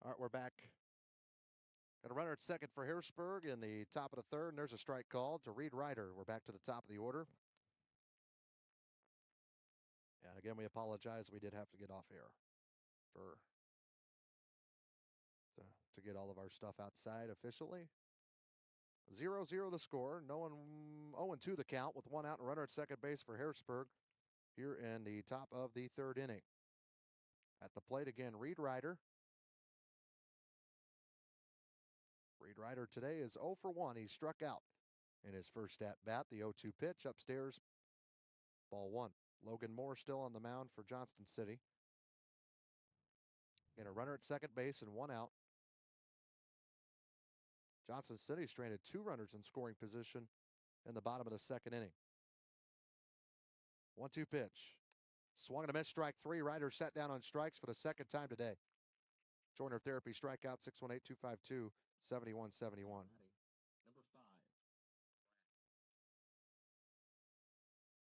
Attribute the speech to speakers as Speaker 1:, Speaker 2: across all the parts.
Speaker 1: All right, we're back. Got a runner at second for Harrisburg in the top of the third, and there's a strike called to Reed Ryder. We're back to the top of the order. And again, we apologize. We did have to get off air to get all of our stuff outside officially. 0-0 the score. No one 0-2 the count with one out and runner at second base for Harrisburg here in the top of the third inning. At the plate again, Reed Ryder. Reed Ryder today is 0 for 1. He struck out in his first at bat. The 0-2 pitch upstairs, ball one. Logan Moore still on the mound for Johnston City. And a runner at second base and one out. Johnston City stranded two runners in scoring position in the bottom of the second inning. 1-2 pitch. Swung and a miss, strike three. Ryder sat down on strikes for the second time today. Joiner Therapy strikeout 618-252-7171.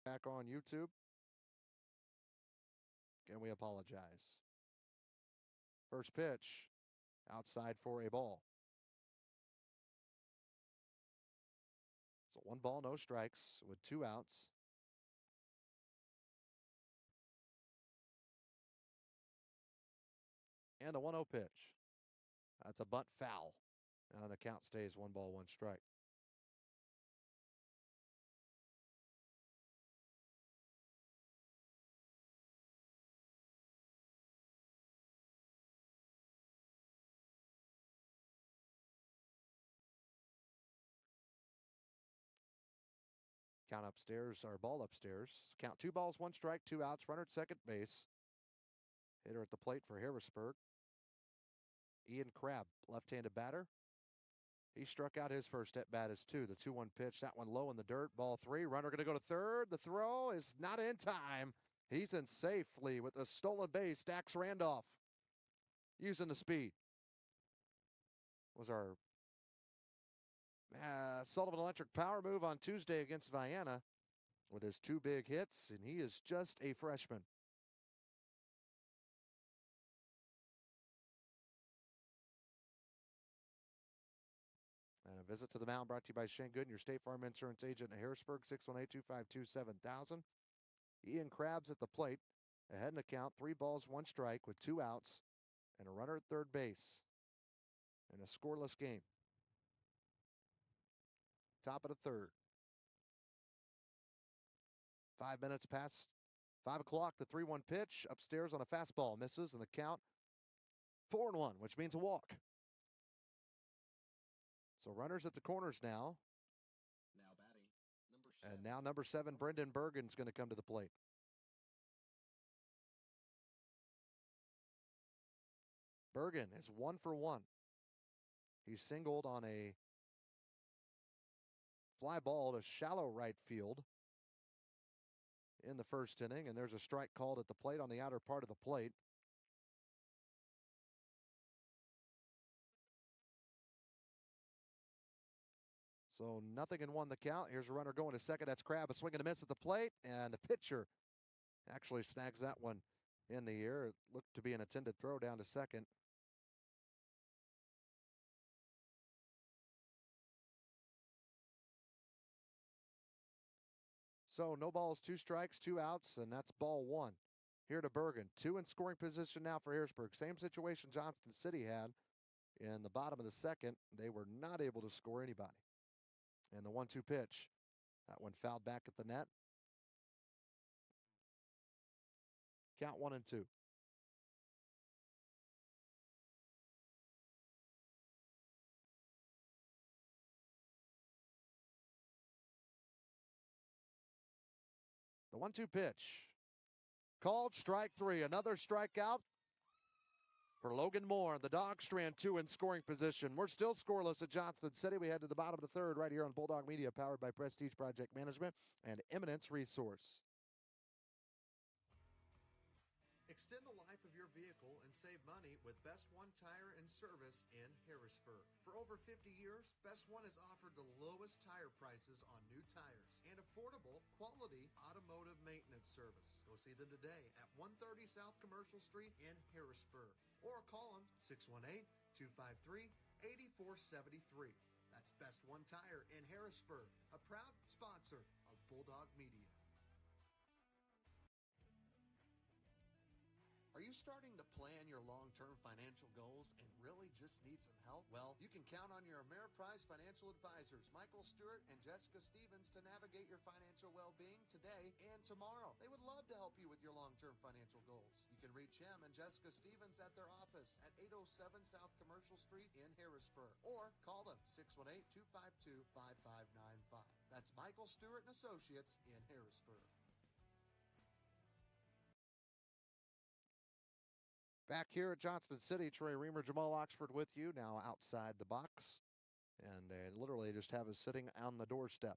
Speaker 1: Back on YouTube. Again, we apologize. First pitch, outside for a ball. So 1 ball, no strikes with 2 outs. And a 1-0 pitch. That's a bunt foul. And the count stays 1 ball, 1 strike. Count upstairs, or ball upstairs. Count 2 balls, 1 strike, 2 outs. Runner at second base. Hitter at the plate for Harrisburg. Ian Crabb, left-handed batter. He struck out his first at bat as 2. The 2-1 pitch, that one low in the dirt. Ball 3. Runner going to go to third. The throw is not in time. He's in safely with a stolen base. Dax Randolph using the speed. Was our Sullivan Electric power move on Tuesday against Vienna with his 2 big hits, and he is just a freshman. And a visit to the mound brought to you by Shane Gooden, your State Farm Insurance agent in Harrisburg, 618-252-7000. Ian Crabb's at the plate, ahead in the count, 3 balls, 1 strike with 2 outs, and a runner at third base in a scoreless game. Top of the third. 5 minutes past 5 o'clock, the 3-1 pitch, upstairs on a fastball, misses, and the count 4-1, which means a walk. So runners at the corners now. And now number 7, Brendan Bergen's going to come to the plate. Bergen is 1 for 1. He singled on a fly ball to shallow right field in the first inning, and there's a strike called at the plate on the outer part of the plate. So 0-1 the count. Here's a runner going to second. That's Crabb, a swing and a miss at the plate, and the pitcher actually snags that one in the air. It looked to be an intended throw down to second. So no balls, 2 strikes, 2 outs, and that's ball 1. Here to Bergen. 2 in scoring position now for Harrisburg. Same situation Johnston City had in the bottom of the second. They were not able to score anybody. And the 1-2 pitch, that one fouled back at the net. Count 1-2. The 1-2 pitch. Called strike 3. Another strikeout for Logan Moore. The Dogs strand 2 in scoring position. We're still scoreless at Johnston City. We head to the bottom of the third right here on Bulldog Media, powered by Prestige Project Management and Eminence Resource.
Speaker 2: Extend the life of your vehicle and save money with Best One Tire and Service in Harrisburg. For over 50 years, Best One has offered the lowest tire prices on new tires and affordable, quality automotive maintenance service. Go see them today at 130 South Commercial Street in Harrisburg, or call them 618-253-8473. That's Best One Tire in Harrisburg, a proud sponsor of Bulldog Media. Are you starting to plan your long-term financial goals and really just need some help? Well, you can count on your Ameriprise financial advisors, Michael Stewart and Jessica Stevens, to navigate your financial well-being today and tomorrow. They would love to help you with your long-term financial goals. You can reach him and Jessica Stevens at their office at 807 South Commercial Street in Harrisburg, or call them 618-252-5595. That's Michael Stewart and Associates in Harrisburg.
Speaker 1: Back here at Johnston City, Trey Reamer, Jamal Oxford with you, now outside the box. And they literally just have us sitting on the doorstep.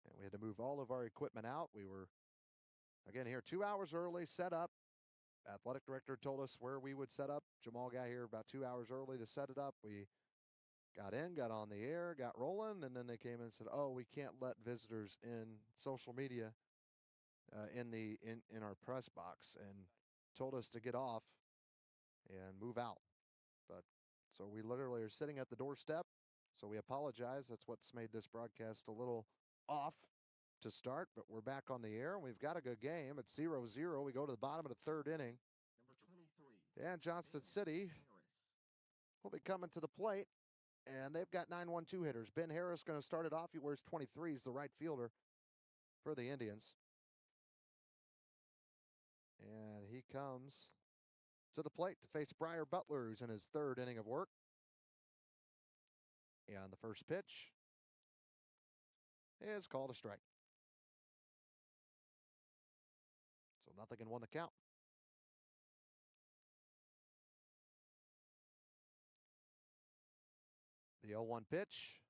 Speaker 1: And we had to move all of our equipment out. We were, again, here 2 hours early, set up. Athletic director told us where we would set up. Jamal got here about 2 hours early to set it up. We got in, got on the air, got rolling, and then they came in and said, oh, we can't let visitors in social media in our press box, and told us to get off and move out. But so we literally are sitting at the doorstep. So we apologize. That's what's made this broadcast a little off to start, but we're back on the air and we've got a good game. It's 0-0. We go to the bottom of the third inning. Number 23. And Johnston City will be coming to the plate, and they've got 9-1-2 hitters. Ben Harris going to start it off. He wears 23. He's the right fielder for the Indians. And he comes to the plate to face Briar Butler, who's in his third inning of work. And the first pitch is called a strike. So 0-1 the count. The 0-1 pitch.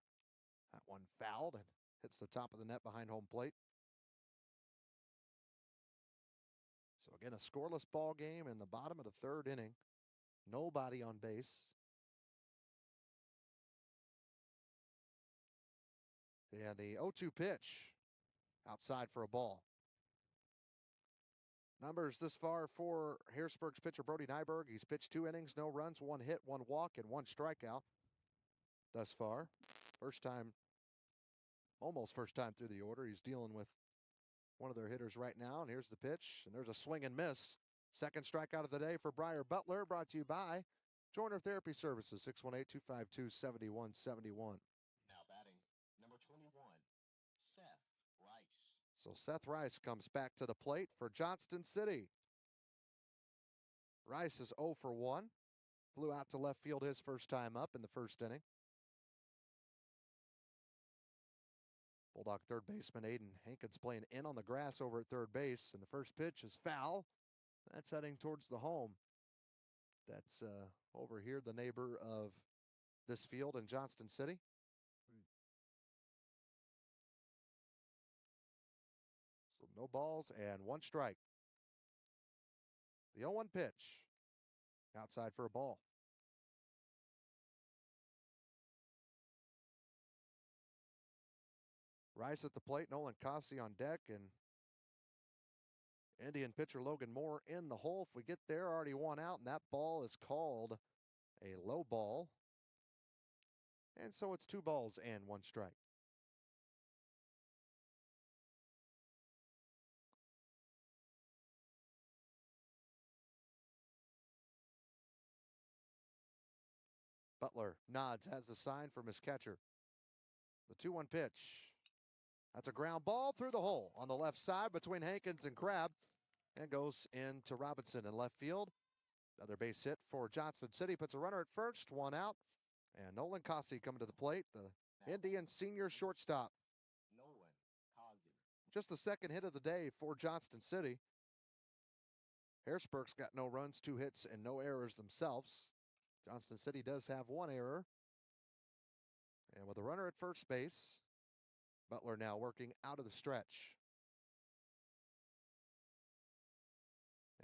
Speaker 1: That one fouled and hits the top of the net behind home plate. So again, a scoreless ball game in the bottom of the third inning. Nobody on base. And the 0-2 pitch outside for a ball. Numbers this far for Harrisburg's pitcher Brody Nyberg. He's pitched 2 innings, no runs, 1 hit, 1 walk, and 1 strikeout thus far. First time, almost first time through the order. He's dealing with one of their hitters right now, and here's the pitch, and there's a swing and miss. Second strikeout of the day for Briar Butler, brought to you by Joiner Therapy Services, 618-252-7171.
Speaker 3: Now batting, number 21, Seth Rice.
Speaker 1: So Seth Rice comes back to the plate for Johnston City. Rice is 0 for 1. Flew out to left field his first time up in the first inning. Bulldog third baseman Aiden Hankins playing in on the grass over at third base, and the first pitch is foul. That's heading towards the home. That's over here, the neighbor of this field in Johnston City. So no balls and 1 strike. The 0-1 pitch. Outside for a ball. Rice at the plate, Nolan Cossey on deck, and Indian pitcher Logan Moore in the hole. If we get there, already 1 out, and that ball is called a low ball. And so it's 2 balls and 1 strike. Butler nods, has the sign from his catcher. The 2-1 pitch. That's a ground ball through the hole on the left side between Hankins and Crabb, and goes into Robinson in left field. Another base hit for Johnston City. Puts a runner at first, 1 out. And Nolan Cossey coming to the plate, the Indian senior shortstop.
Speaker 3: Nolan Cossey.
Speaker 1: Just the second hit of the day for Johnston City. Harrisburg's got no runs, 2 hits, and no errors themselves. Johnston City does have 1 error. And with a runner at first base, Butler now working out of the stretch.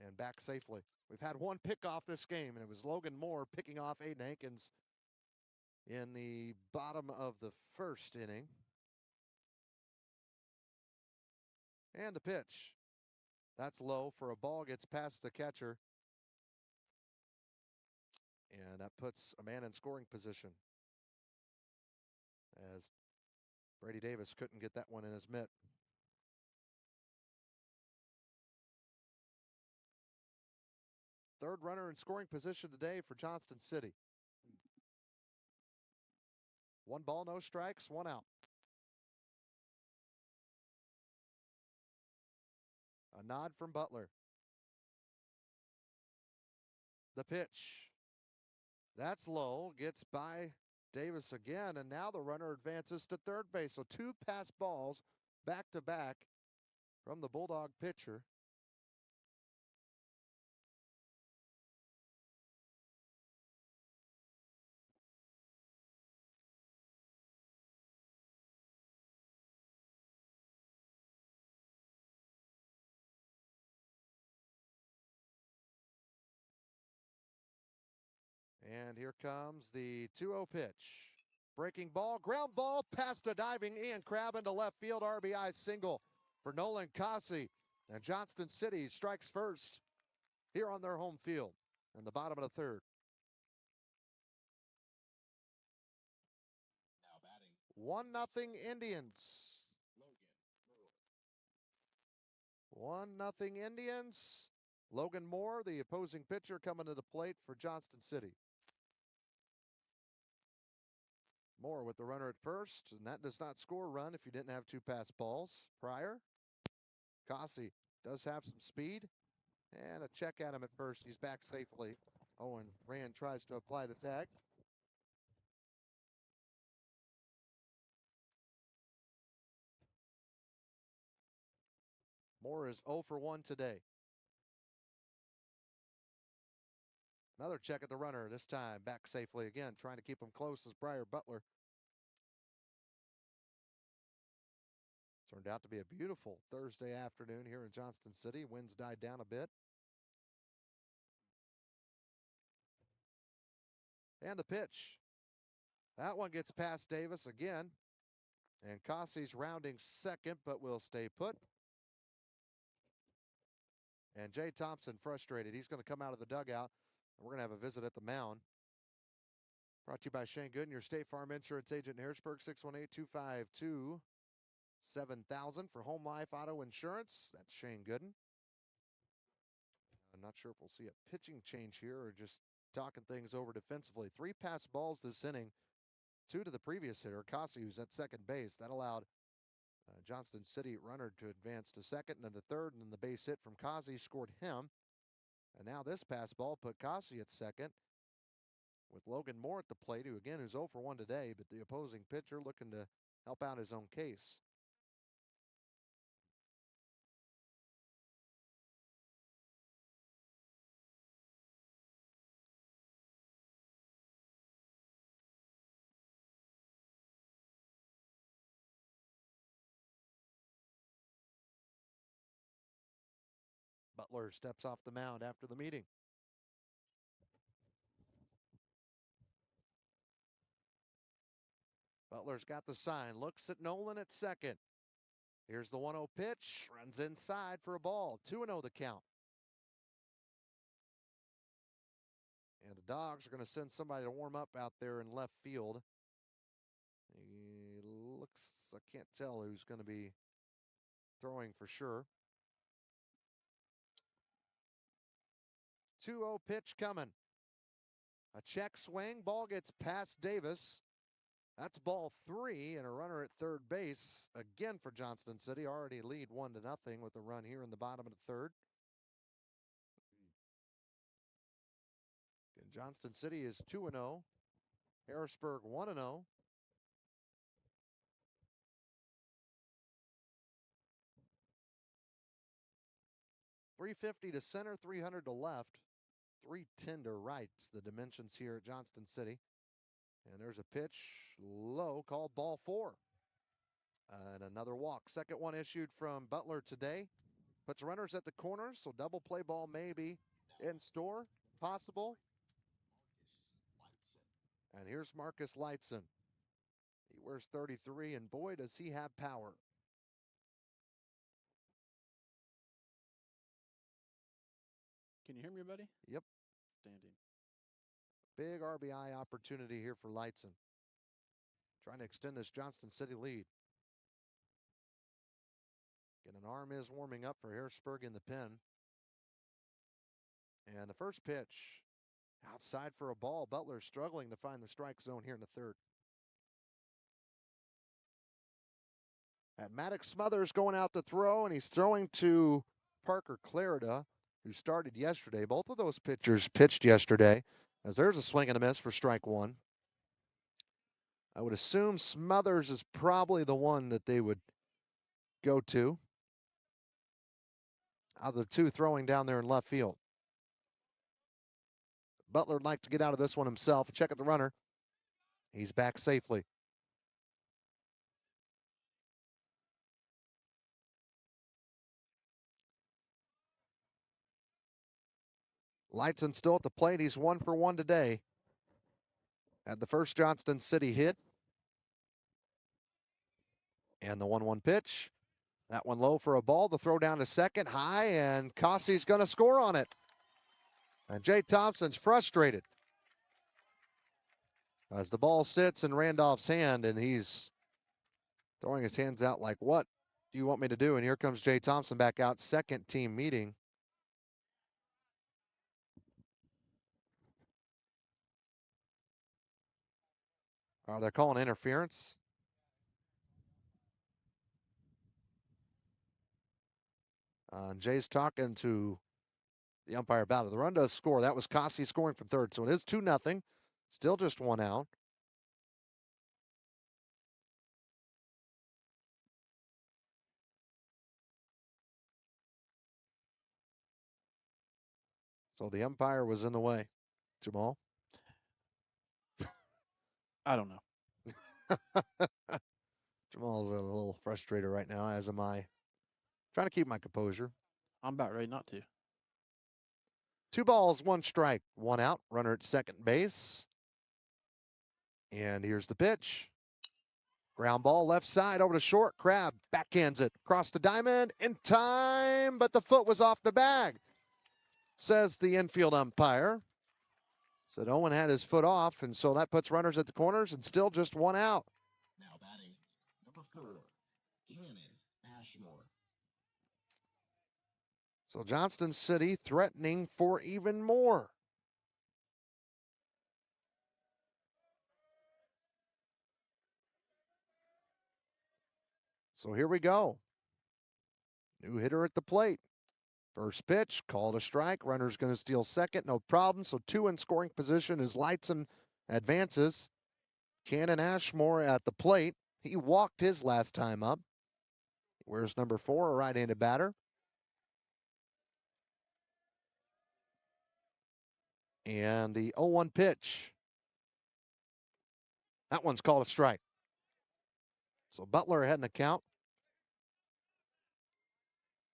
Speaker 1: And back safely. We've had 1 pickoff this game, and it was Logan Moore picking off Aiden Hankins in the bottom of the first inning. And the pitch. That's low for a ball, gets past the catcher. And that puts a man in scoring position, as Brady Davis couldn't get that one in his mitt. Third runner in scoring position today for Johnston City. 1 ball, no strikes, 1 out. A nod from Butler. The pitch. That's low. Gets by Davis again, and now the runner advances to third base. So 2 pass balls back to back from the Bulldog pitcher. And here comes the 2-0 pitch. Breaking ball, ground ball, past a diving Ian Crabb into left field. RBI single for Nolan Cossey. And Johnston City strikes first here on their home field in the bottom of the third.
Speaker 3: Now batting.
Speaker 1: 1-0 Indians.
Speaker 3: Logan Moore.
Speaker 1: 1-0 Indians. Logan Moore, the opposing pitcher, coming to the plate for Johnston City. Moore with the runner at first, and that does not score a run if you didn't have 2 pass balls prior. Cossey does have some speed, and a check at him at first. He's back safely. Owen Rand tries to apply the tag. Moore is 0 for 1 today. Another check at the runner, this time back safely again, trying to keep him close as Briar Butler. Turned out to be a beautiful Thursday afternoon here in Johnston City. Winds died down a bit. And the pitch. That one gets past Davis again. And Cossey's rounding second, but will stay put. And Jay Thompson frustrated. He's going to come out of the dugout, and we're going to have a visit at the mound. Brought to you by Shane Gooden, your State Farm Insurance agent in Harrisburg, 618-252-7000 for home life auto insurance. That's Shane Gooden. I'm not sure if we'll see a pitching change here or just talking things over defensively. 3 pass balls this inning, 2 to the previous hitter, Cossey, who's at second base. That allowed Johnston City runner to advance to second, and then the third, and then the base hit from Cossey scored him. And now this pass ball put Cossey at second with Logan Moore at the plate, who again is 0 for 1 today, but the opposing pitcher looking to help out his own case. Butler steps off the mound after the meeting. Butler's got the sign, looks at Nolan at second. Here's the 1-0 pitch, runs inside for a ball. 2-0 the count. And the Dogs are going to send somebody to warm up out there in left field. He looks, I can't tell who's going to be throwing for sure. 2-0 pitch coming. A check swing, ball gets past Davis. That's ball 3, and a runner at third base again for Johnston City. Already lead 1-0 with a run here in the bottom of the third. And Johnston City is 2-0. Harrisburg 1-0. .350 to center, 300 to left, 310 to right. The dimensions here at Johnston City. And there's a pitch low called ball 4. And another walk. Second one issued from Butler today. Puts runners at the corners, so double play ball may be in store, possible. And here's Marcus Lightson. He wears 33, and boy, does he have power.
Speaker 4: Can you hear me, buddy?
Speaker 1: Yep.
Speaker 4: Standing.
Speaker 1: Big RBI opportunity here for Lightson. Trying to extend this Johnston City lead. And an arm is warming up for Harrisburg in the pen. And the first pitch outside for a ball. Butler struggling to find the strike zone here in the third. And Maddox Smothers going out to throw, and he's throwing to Parker Clarida, who started yesterday. Both of those pitchers pitched yesterday, as there's a swing and a miss for strike one. I would assume Smothers is probably the one that they would go to out of the two throwing down there in left field. Butler would like to get out of this one himself. Check at the runner. He's back safely. Lightson still at the plate. He's 1 for 1 today. Had the first Johnston City hit. And the 1-1 pitch. That one low for a ball. The throw down to second, high, and Cossey's going to score on it. And Jay Thompson's frustrated as the ball sits in Randolph's hand, and he's throwing his hands out like, what do you want me to do? And here comes Jay Thompson back out, second team meeting. They're calling interference. Jay's talking to the umpire about it. The run does score. That was Cossey scoring from third. So it is 2-0. Still just one out. So the umpire was in the way. Jamal?
Speaker 4: I don't know.
Speaker 1: Jamal's a little frustrated right now, as am I. Trying to keep my composure.
Speaker 4: I'm about ready not to.
Speaker 1: 2 balls, 1 strike, 1 out. Runner at second base. And here's the pitch. Ground ball left side over to short. Crabb backhands it across the diamond in time, but the foot was off the bag, says the infield umpire. Said Owen had his foot off, and so that puts runners at the corners and still just 1 out.
Speaker 3: Now batting, number 4, Cannon Ashmore.
Speaker 1: So Johnston City threatening for even more. So here we go. New hitter at the plate. First pitch, called a strike. Runner's going to steal second, no problem. So 2 in scoring position as Lightson advances. Cannon Ashmore at the plate. He walked his last time up. Where's number 4, a right-handed batter? And the 0-1 pitch. That one's called a strike. So Butler ahead in the count.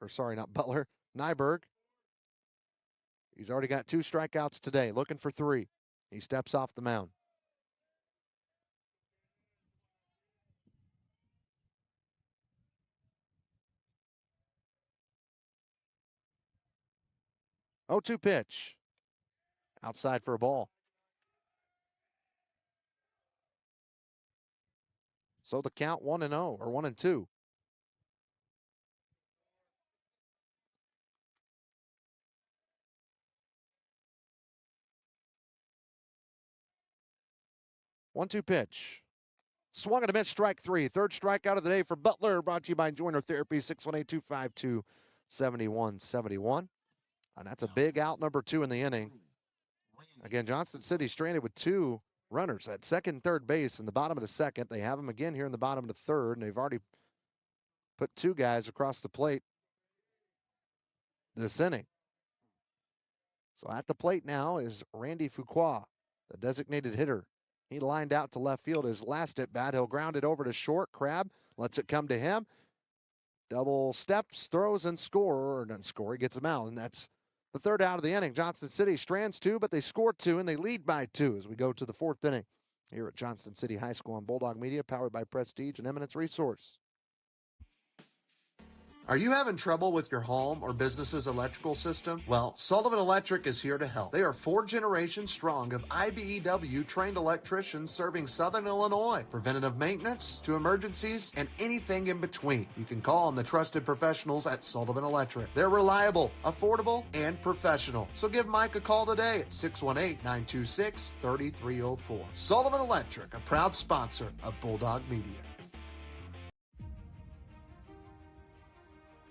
Speaker 1: Or sorry, not Butler. Nyberg. He's already got 2 strikeouts today, looking for 3. He steps off the mound. Oh, 2 pitch. Outside for a ball. So the count 1-0 or 1-2. One-two pitch. Swung and a miss, strike 3. Third strikeout of the day for Butler. Brought to you by Joiner Therapy, 618-252-7171. And that's a big out, number 2 in the inning. Again, Johnston City stranded with 2 runners at second and third base in the bottom of the second. They have them again here in the bottom of the third, and they've already put 2 guys across the plate this inning. So at the plate now is Randy Fuqua, the designated hitter. He lined out to left field his last at bat. He'll ground it over to short. Crabb lets it come to him. Double steps, throws, and score. Or doesn't score, he gets him out. And that's the third out of the inning. Johnston City strands 2, but they score 2, and they lead by 2 as we go to the 4th inning here at Johnston City High School on Bulldog Media, powered by Prestige and Eminence Resource.
Speaker 2: Are you having trouble with your home or business's electrical system? Well, Sullivan Electric is here to help. They are 4 generations strong of IBEW trained electricians serving Southern Illinois. Preventative maintenance to emergencies and anything in between. You can call on the trusted professionals at Sullivan Electric. They're reliable, affordable, and professional. So give Mike a call today at 618-926-3304. Sullivan Electric, a proud sponsor of Bulldog Media.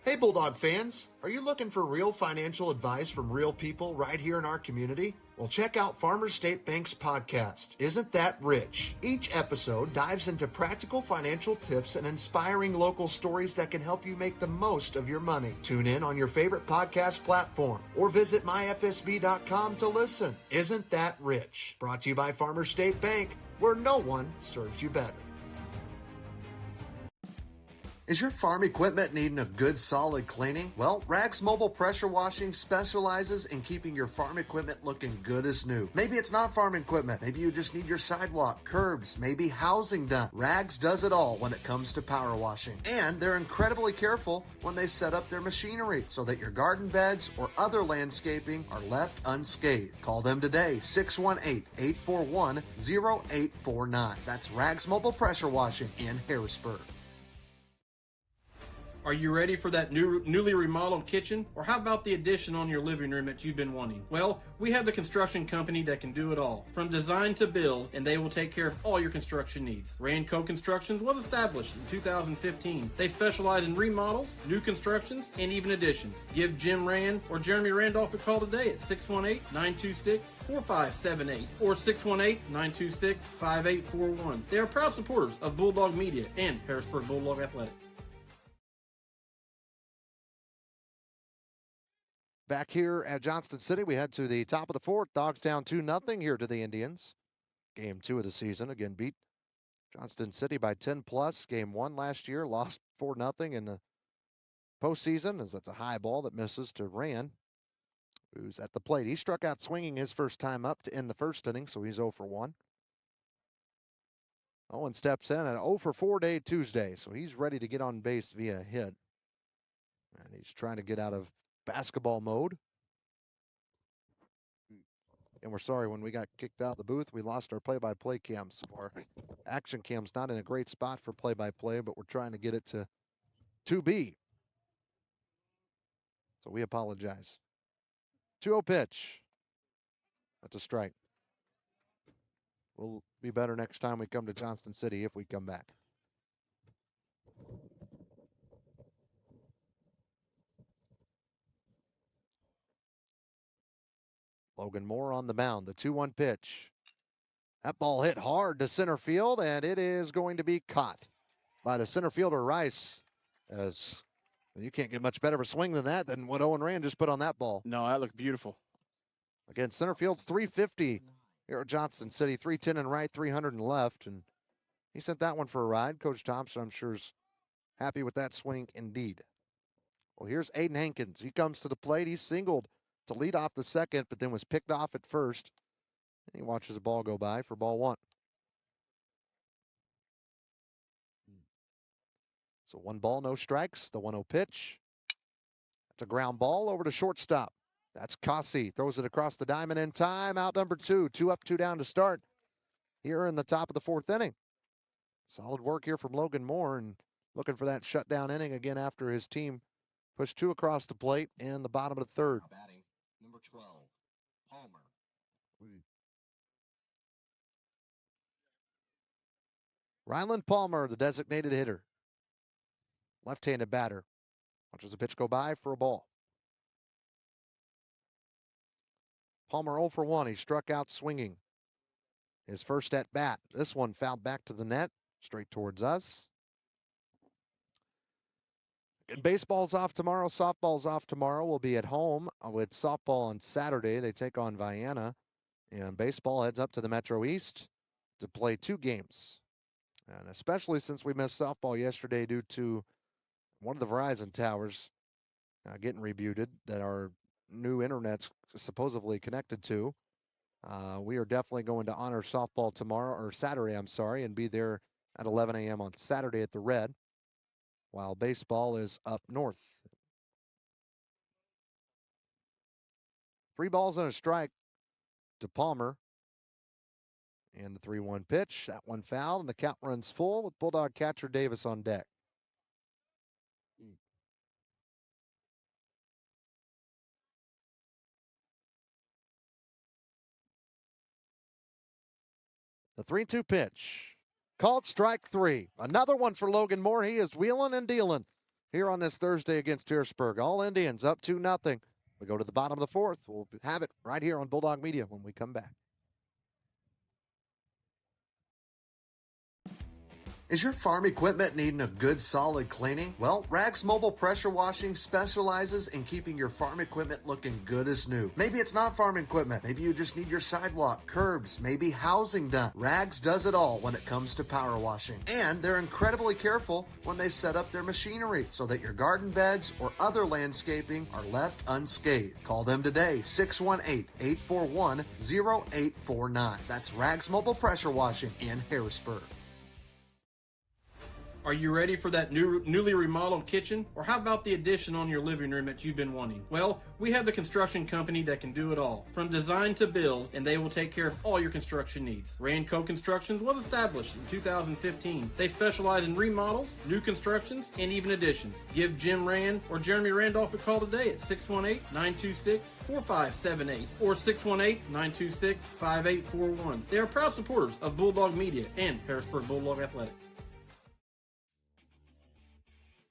Speaker 2: Hey Bulldog fans, are you looking for real financial advice from real people right here in our community? Well, check out Farmers State Bank's podcast, Isn't That Rich? Each episode dives into practical financial tips and inspiring local stories that can help you make the most of your money. Tune in on your favorite podcast platform or visit myfsb.com to listen. Isn't That Rich? Brought to you by Farmers State Bank, where no one serves you better. Is your farm equipment needing a good solid cleaning? Well, Rags Mobile Pressure Washing specializes in keeping your farm equipment looking good as new. Maybe it's not farm equipment. Maybe you just need your sidewalk, curbs, maybe housing done. Rags does it all when it comes to power washing. And they're incredibly careful when they set up their machinery so that your garden beds or other landscaping are left unscathed. Call them today, 618-841-0849. That's Rags Mobile Pressure Washing in Harrisburg.
Speaker 5: Are you ready for that newly remodeled kitchen? Or how about the addition on your living room that you've been wanting? Well, we have the construction company that can do it all, from design to build, and they will take care of all your construction needs. Randco Constructions was established in 2015. They specialize in remodels, new constructions, and even additions. Give Jim Rand or Jeremy Randolph a call today at 618-926-4578 or 618-926-5841. They are proud supporters of Bulldog Media and Harrisburg Bulldog Athletic.
Speaker 1: Back here at Johnston City, we head to the top of the fourth. Dogs down 2-0 here to the Indians. Game 2 of the season. Again, beat Johnston City by 10 plus. Game 1 last year, lost 4-0 in the postseason, as that's a high ball that misses to Rand, who's at the plate. He struck out swinging his first time up to end the first inning, so he's 0 for 1. Owen steps in at 0 for 4 day Tuesday, so he's ready to get on base via hit. And he's trying to get out of basketball mode. And we're sorry, when we got kicked out of the booth, we lost our play-by-play cams. Our action cam's not in a great spot for play-by-play, but we're trying to get it to 2B. So we apologize. 2-0 pitch. That's a strike. We'll be better next time we come to Johnston City if we come back. Logan Moore on the mound, the 2-1 pitch. That ball hit hard to center field, and it is going to be caught by the center fielder, Rice. As you can't get much better of a swing than what Owen Rand just put on that ball.
Speaker 4: No, that looked beautiful.
Speaker 1: Again, center field's 350 here at Johnston City, 310 in right, 300 in left, and he sent that one for a ride. Coach Thompson, I'm sure, is happy with that swing indeed. Well, here's Aiden Hankins. He comes to the plate. He singled to lead off the second, but then was picked off at first. And he watches the ball go by for ball 1. So 1 ball, no strikes. The 1-0 pitch. That's a ground ball over to shortstop. That's Cossey. Throws it across the diamond in time. Out number 2. 2 up, 2 down to start here in the top of the 4th inning. Solid work here from Logan Moore, and looking for that shutdown inning again after his team pushed 2 across the plate in the bottom of the 3rd.
Speaker 3: Now batting, number 12, Palmer.
Speaker 1: Ryland Palmer, the designated hitter. Left-handed batter. Watches the pitch go by for a ball. Palmer 0 for 1. He struck out swinging. His first at bat. This one fouled back to the net, straight towards us. And baseball's off tomorrow. Softball's off tomorrow. We'll be at home with softball on Saturday. They take on Vienna. And baseball heads up to the Metro East to play 2 games. And especially since we missed softball yesterday due to one of the Verizon towers getting rebooted that our new internet's supposedly connected to. We are definitely going to honor softball tomorrow, or Saturday, I'm sorry, and be there at 11 a.m. on Saturday at the Red. while baseball is up north. 3 balls and a strike to Palmer. And the 3-1 pitch. That one fouled, and the count runs full with Bulldog catcher Davis on deck. The 3-2 pitch. Called strike 3. Another one for Logan Moore. He is wheeling and dealing here on this Thursday against Harrisburg. All Indians up 2-0. We go to the bottom of the 4th. We'll have it right here on Bulldog Media when we come back.
Speaker 2: Is your farm equipment needing a good solid cleaning? Well, Rags Mobile Pressure Washing specializes in keeping your farm equipment looking good as new. Maybe it's not farm equipment. Maybe you just need your sidewalk, curbs, maybe housing done. Rags does it all when it comes to power washing. And they're incredibly careful when they set up their machinery so that your garden beds or other landscaping are left unscathed. Call them today, 618-841-0849. That's Rags Mobile Pressure Washing in Harrisburg.
Speaker 5: Are you ready for that newly remodeled kitchen? Or how about the addition on your living room that you've been wanting? Well, we have the construction company that can do it all, from design to build, and they will take care of all your construction needs. Randco Constructions was established in 2015. They specialize in remodels, new constructions, and even additions. Give Jim Rand or Jeremy Randolph a call today at 618-926-4578 or 618-926-5841. They are proud supporters of Bulldog Media and Harrisburg Bulldog Athletic.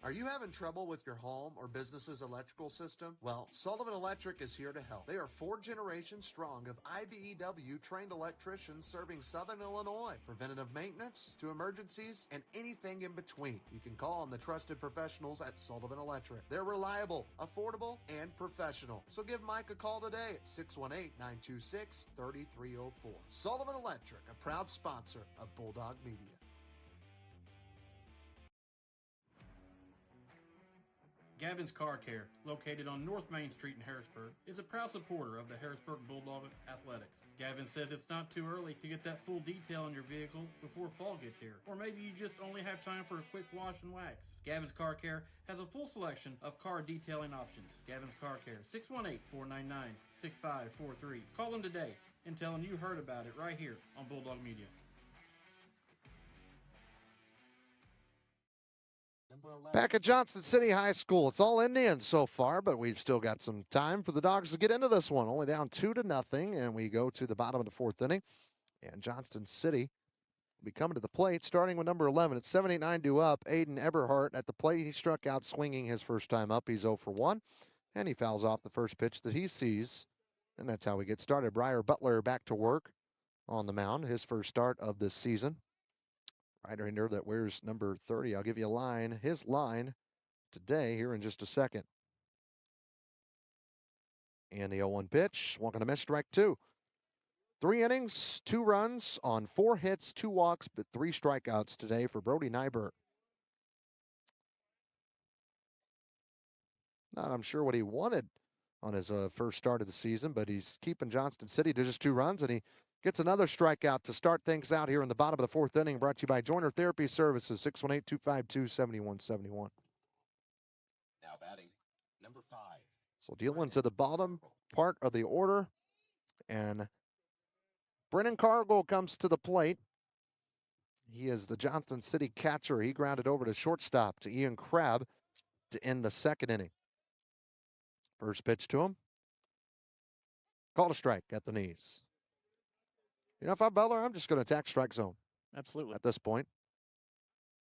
Speaker 2: Are you having trouble with your home or business's electrical system? Well, Sullivan Electric is here to help. They are 4 generations strong of IBEW trained electricians serving Southern Illinois. Preventative maintenance to emergencies and anything in between. You can call on the trusted professionals at Sullivan Electric. They're reliable, affordable, and professional. So give Mike a call today at 618-926-3304. Sullivan Electric, a proud sponsor of Bulldog Media.
Speaker 5: Gavin's Car Care, located on North Main Street in Harrisburg, is a proud supporter of the Harrisburg Bulldog Athletics. Gavin says it's not too early to get that full detail on your vehicle before fall gets here, or maybe you just only have time for a quick wash and wax. Gavin's Car Care has a full selection of car detailing options. Gavin's Car Care, 618-499-6543. Call them today and tell them you heard about it right here on Bulldog Media.
Speaker 1: Back at Johnston City High School, it's all Indians so far, but we've still got some time for the Dogs to get into this one. Only down 2-0, and we go to the bottom of the 4th inning. And Johnston City will be coming to the plate, starting with number 11. It's 7-8-9 due up. Aiden Eberhardt at the plate. He struck out swinging his first time up. He's 0 for 1, and he fouls off the first pitch that he sees. And that's how we get started. Briar Butler back to work on the mound, his first start of this season. Right-hander that wears number 30. I'll give you a line, his line today here in just a second. And the 0-1 pitch, walking a miss, strike 2. 3 innings, 2 runs on 4 hits, 2 walks, but 3 strikeouts today for Brody Nyberg. Not, I'm sure, what he wanted on his first start of the season, but he's keeping Johnston City to just 2 runs, and he gets another strikeout to start things out here in the bottom of the 4th inning, brought to you by Joiner Therapy Services, 618-252-7171.
Speaker 3: Now batting, number 5.
Speaker 1: So dealing to the bottom part of the order, and Brennan Cargill comes to the plate. He is the Johnston City catcher. He grounded over to shortstop to Ian Crabb to end the 2nd inning. First pitch to him. Called a strike at the knees. You know, if I'm Butler, I'm just going to attack strike zone.
Speaker 4: Absolutely.
Speaker 1: At this point.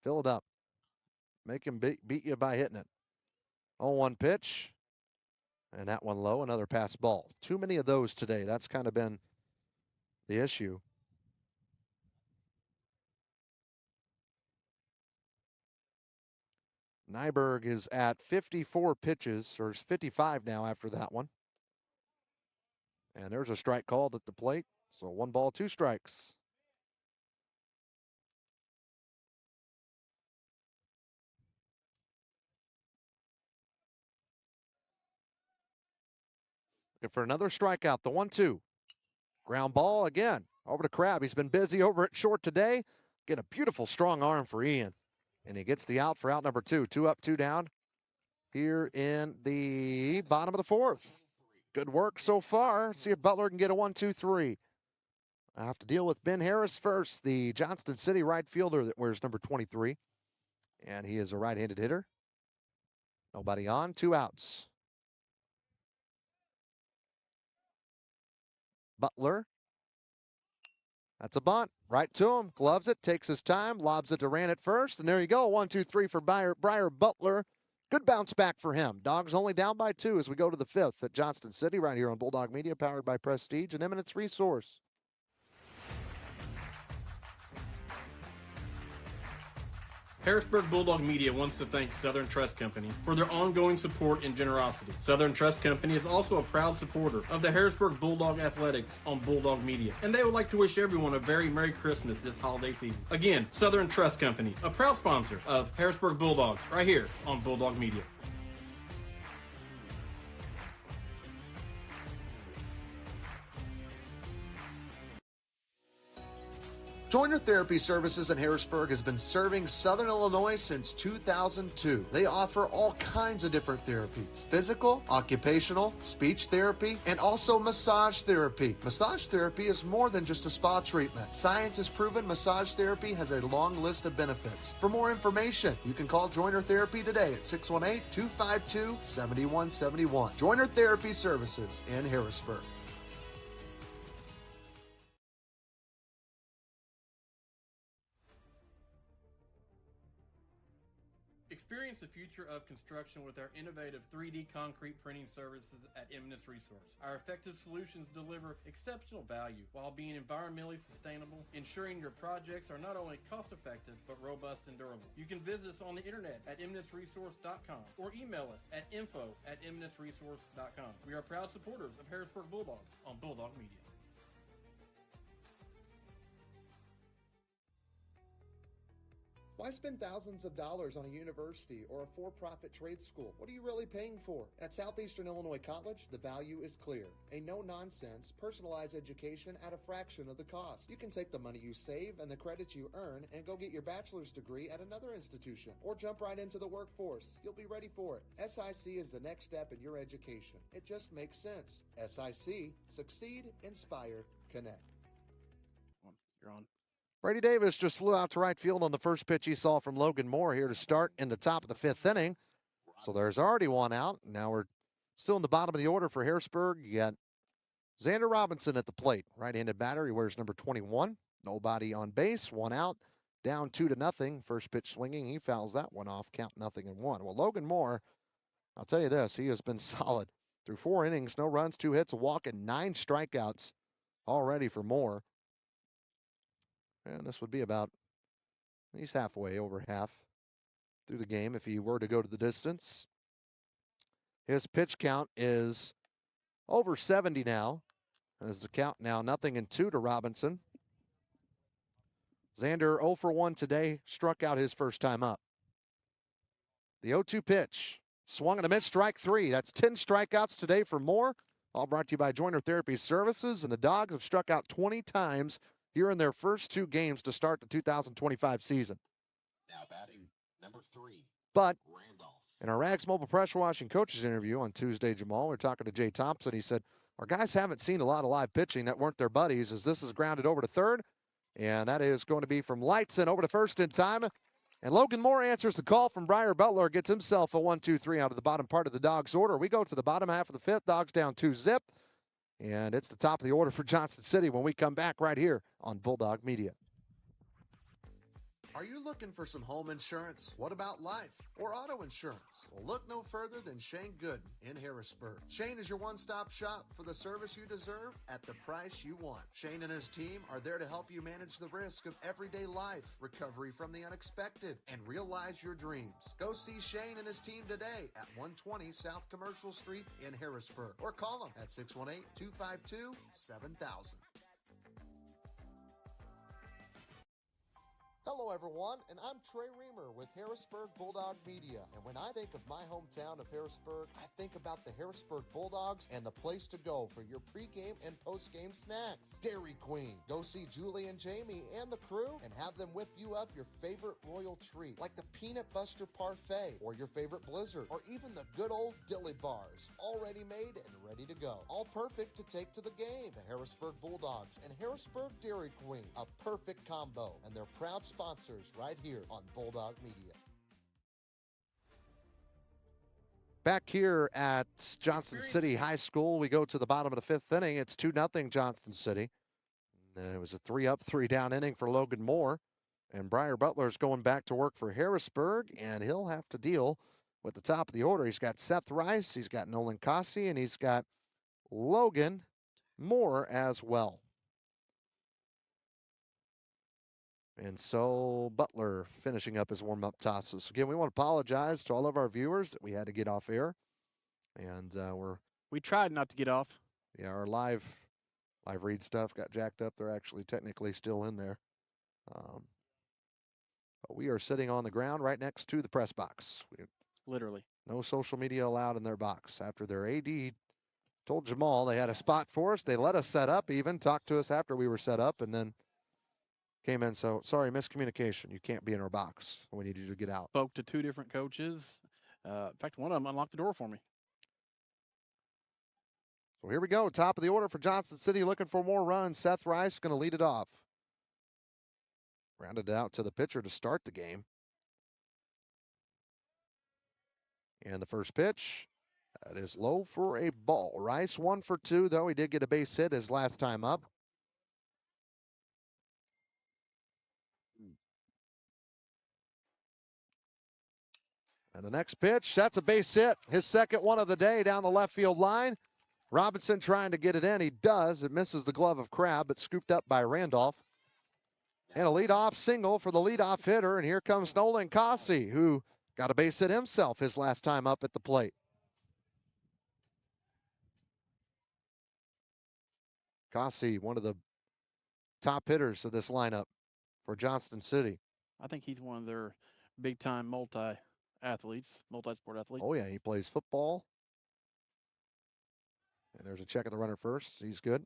Speaker 1: Fill it up. Make him beat you by hitting it. 0-1 pitch. And that one low, another pass ball. Too many of those today. That's kind of been the issue. Nyberg is at 54 pitches, or 55 now after that one. And there's a strike called at the plate. So 1 ball, 2 strikes. Looking for another strikeout, the 1-2. Ground ball again over to Crabb. He's been busy over at short today. Get a beautiful strong arm for Ian. And he gets the out for out number 2. 2 up, 2 down here in the bottom of the 4th. Good work so far. See if Butler can get a 1-2-3. I have to deal with Ben Harris first, the Johnston City right fielder that wears number 23. And he is a right-handed hitter. Nobody on, 2 outs. Butler. That's a bunt. Right to him. Gloves it, takes his time, lobs it to Rand at first. And there you go. 1-2-3 for Briar Butler. Good bounce back for him. Dogs only down by 2 as we go to the 5th at Johnston City right here on Bulldog Media, powered by Prestige and Eminence Resource.
Speaker 5: Harrisburg Bulldog Media wants to thank Southern Trust Company for their ongoing support and generosity. Southern Trust Company is also a proud supporter of the Harrisburg Bulldog Athletics on Bulldog Media, and they would like to wish everyone a very Merry Christmas this holiday season. Again, Southern Trust Company, a proud sponsor of Harrisburg Bulldogs, right here on Bulldog Media.
Speaker 2: Joiner Therapy Services in Harrisburg has been serving Southern Illinois since 2002. They offer all kinds of different therapies: physical, occupational, speech therapy, and also massage therapy. Massage therapy is more than just a spa treatment. Science has proven massage therapy has a long list of benefits. For more information, you can call Joiner Therapy today at 618-252-7171. Joiner Therapy Services in Harrisburg.
Speaker 5: Experience the future of construction with our innovative 3D concrete printing services at Eminence Resource. Our effective solutions deliver exceptional value while being environmentally sustainable, ensuring your projects are not only cost-effective but robust and durable. You can visit us on the internet at eminenceresource.com or email us at info@eminenceresource.com. We are proud supporters of Harrisburg Bulldogs on Bulldog Media.
Speaker 2: Why spend thousands of dollars on a university or a for-profit trade school? What are you really paying for? At Southeastern Illinois College, the value is clear. A no-nonsense, personalized education at a fraction of the cost. You can take the money you save and the credits you earn and go get your bachelor's degree at another institution or jump right into the workforce. You'll be ready for it. SIC is the next step in your education. It just makes sense. SIC, succeed, inspire, connect.
Speaker 4: You're on.
Speaker 1: Brady Davis just flew out to right field on the first pitch he saw from Logan Moore here to start in the top of the 5th inning. So there's already 1 out. Now we're still in the bottom of the order for Harrisburg. You got Xander Robinson at the plate. Right-handed batter. He wears number 21. Nobody on base. 1 out. Down 2-0. First pitch swinging. He fouls that one off. Count 0-1. Well, Logan Moore, I'll tell you this. He has been solid through 4 innings. No runs, 2 hits, a walk, and 9 strikeouts already for Moore. And this would be about, he's halfway, over half through the game if he were to go to the distance. His pitch count is over 70 now. As the count now 0-2 to Robinson. Xander 0 for 1 today, struck out his first time up. The 0-2 pitch, swung and a miss, strike 3. That's 10 strikeouts today for Moore. All brought to you by Joiner Therapy Services, and the Dogs have struck out 20 times here in their first 2 games to start the 2025 season.
Speaker 3: Now batting number 3.
Speaker 1: But
Speaker 3: Randolph.
Speaker 1: in our Rags Mobile Pressure Washing coaches interview on Tuesday, Jamal, we are talking to Jay Thompson. He said, our guys haven't seen a lot of live pitching that weren't their buddies, as this is grounded over to third. And that is going to be from Lightson over to first in time. And Logan Moore answers the call from Briar Butler, gets himself a 1-2-3 out of the bottom part of the Dogs order. We go to the bottom half of the 5th. Dogs down 2-0. And it's the top of the order for Johnston City when we come back right here on Bulldog Media.
Speaker 2: Are you looking for some home insurance? What about life or auto insurance? Well, look no further than Shane Gooden in Harrisburg. Shane is your one-stop shop for the service you deserve at the price you want. Shane and his team are there to help you manage the risk of everyday life, recovery from the unexpected, and realize your dreams. Go see Shane and his team today at 120 South Commercial Street in Harrisburg, or call them at 618-252-7000. Hello, Hello, everyone, and I'm Trey Reamer with Harrisburg Bulldog Media. And when I think of my hometown of Harrisburg, I think about the Harrisburg Bulldogs and the place to go for your pregame and postgame snacks. Dairy Queen. Go see Julie and Jamie and the crew and have them whip you up your favorite royal treat, like the Peanut Buster Parfait, or your favorite Blizzard, or even the good old Dilly Bars, already made and ready to go. All perfect to take to the game. The Harrisburg Bulldogs and Harrisburg Dairy Queen, a perfect combo, and they're proud sponsors right here on Bulldog Media.
Speaker 1: Back here at Johnston City High School, we go to the bottom of the 5th inning. It's 2-0 Johnston City. It was a 3-up, 3-down inning for Logan Moore. And Briar Butler's going back to work for Harrisburg, and he'll have to deal with the top of the order. He's got Seth Rice, he's got Nolan Cossey, and he's got Logan Moore as well. And so Butler finishing up his warm-up tosses. Again, we want to apologize to all of our viewers that we had to get off air. And
Speaker 4: we tried not to get off.
Speaker 1: Yeah, our live read stuff got jacked up. They're actually technically still in there. But we are sitting on the ground right next to the press box.
Speaker 4: Literally.
Speaker 1: No social media allowed in their box. After their AD told Jamal they had a spot for us, they let us set up, even talked to us after we were set up, and then came in. So, sorry, miscommunication. You can't be in our box. We need you to get out.
Speaker 4: Spoke to 2 different coaches. In fact, one of them unlocked the door for me.
Speaker 1: So here we go. Top of the order for Johnston City, looking for more runs. Seth Rice going to lead it off. Rounded it out to the pitcher to start the game. And the first pitch, that is low for a ball. Rice 1 for 2, though. He did get a base hit his last time up. And the next pitch, that's a base hit. His second one of the day down the left field line. Robinson trying to get it in. He does. It misses the glove of Crabb, but scooped up by Randolph. And a leadoff single for the leadoff hitter. And here comes Nolan Cossey, who got a base hit himself his last time up at the plate. Cossey, one of the top hitters of this lineup for Johnston City.
Speaker 4: I think he's one of their big-time multi-sport athletes.
Speaker 1: Oh, yeah, he plays football. And there's a check of the runner first. He's good.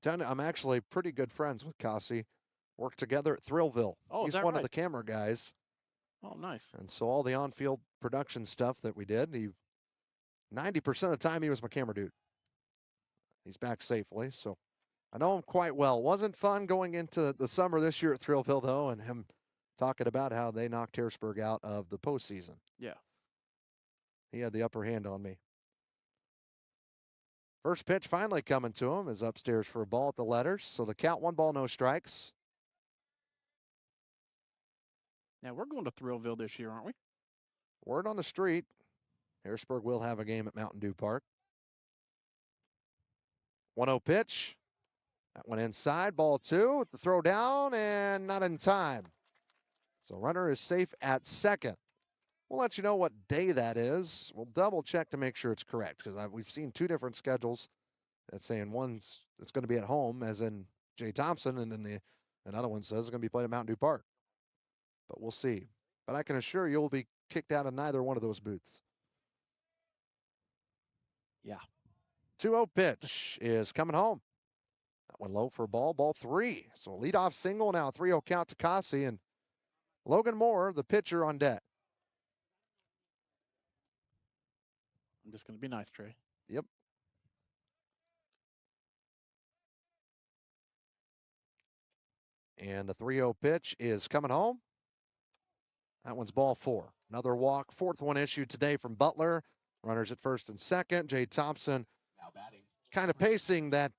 Speaker 1: I'm actually pretty good friends with Cossey. Worked together at Thrillville.
Speaker 4: Oh,
Speaker 1: he's one of the camera guys.
Speaker 4: Oh, nice.
Speaker 1: And so all the on-field production stuff that we did, 90% of the time he was my camera dude. He's back safely, so I know him quite well. Wasn't fun going into the summer this year at Thrillville, though, and him talking about how they knocked Harrisburg out of the postseason.
Speaker 4: Yeah.
Speaker 1: He had the upper hand on me. First pitch finally coming to him is upstairs for a ball at the letters. So the count, 1 ball, no strikes.
Speaker 4: Now we're going to Thrillville this year, aren't we?
Speaker 1: Word on the street, Harrisburg will have a game at Mountain Dew Park. 1-0 pitch. That went inside, ball 2 with the throw down and not in time. So runner is safe at second. We'll let you know what day that is. We'll double check to make sure it's correct because we've seen 2 different schedules that's saying one's it's going to be at home, as in Jay Thompson, and then another one says it's going to be played at Mountain Dew Park. But we'll see. But I can assure you will be kicked out of neither one of those booths.
Speaker 4: Yeah.
Speaker 1: 2-0 pitch is coming home. That one low for ball 3. So a leadoff single now, 3-0 count to Cossey, and Logan Moore, the pitcher, on deck.
Speaker 4: I'm just going to be nice, Trey.
Speaker 1: Yep. And the 3-0 pitch is coming home. That one's ball 4. Another walk, 4th one issued today from Butler. Runners at first and second. Jay Thompson kind of pacing that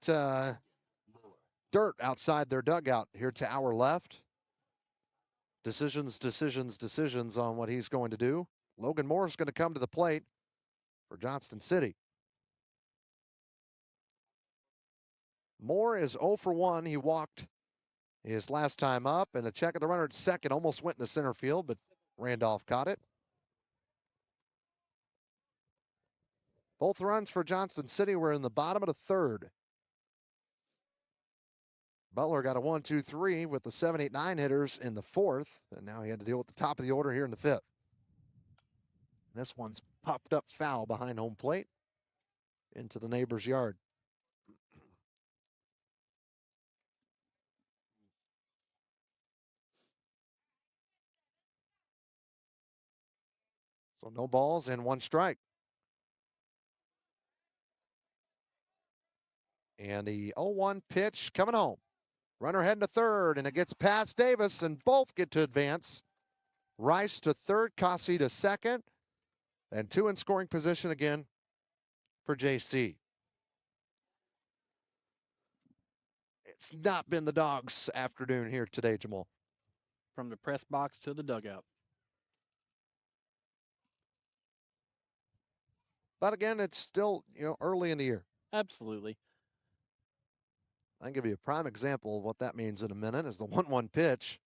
Speaker 1: dirt outside their dugout here to our left. Decisions on what he's going to do. Logan Moore is going to come to the plate for Johnston City. Moore is 0 for 1. He walked his last time up, and a check of the runner at second almost went into center field, but Randolph caught it. Both runs for Johnston City were in the bottom of the 3rd. Butler got a 1-2-3 with the 7, 8, 9 hitters in the fourth, and now he had to deal with the top of the order here in the fifth. This one's popped up foul behind home plate into the neighbor's yard. So no balls and 1 strike. And the 0-1 pitch coming home. Runner heading to third, and it gets past Davis, and both get to advance. Rice to third, Kasi to second, and 2 in scoring position again for JC. It's not been the Dogs' afternoon here today, Jamal.
Speaker 4: From the press box to the dugout.
Speaker 1: But again, it's still, early in the year.
Speaker 4: Absolutely.
Speaker 1: I'll give you a prime example of what that means in a minute is the 1-1 pitch.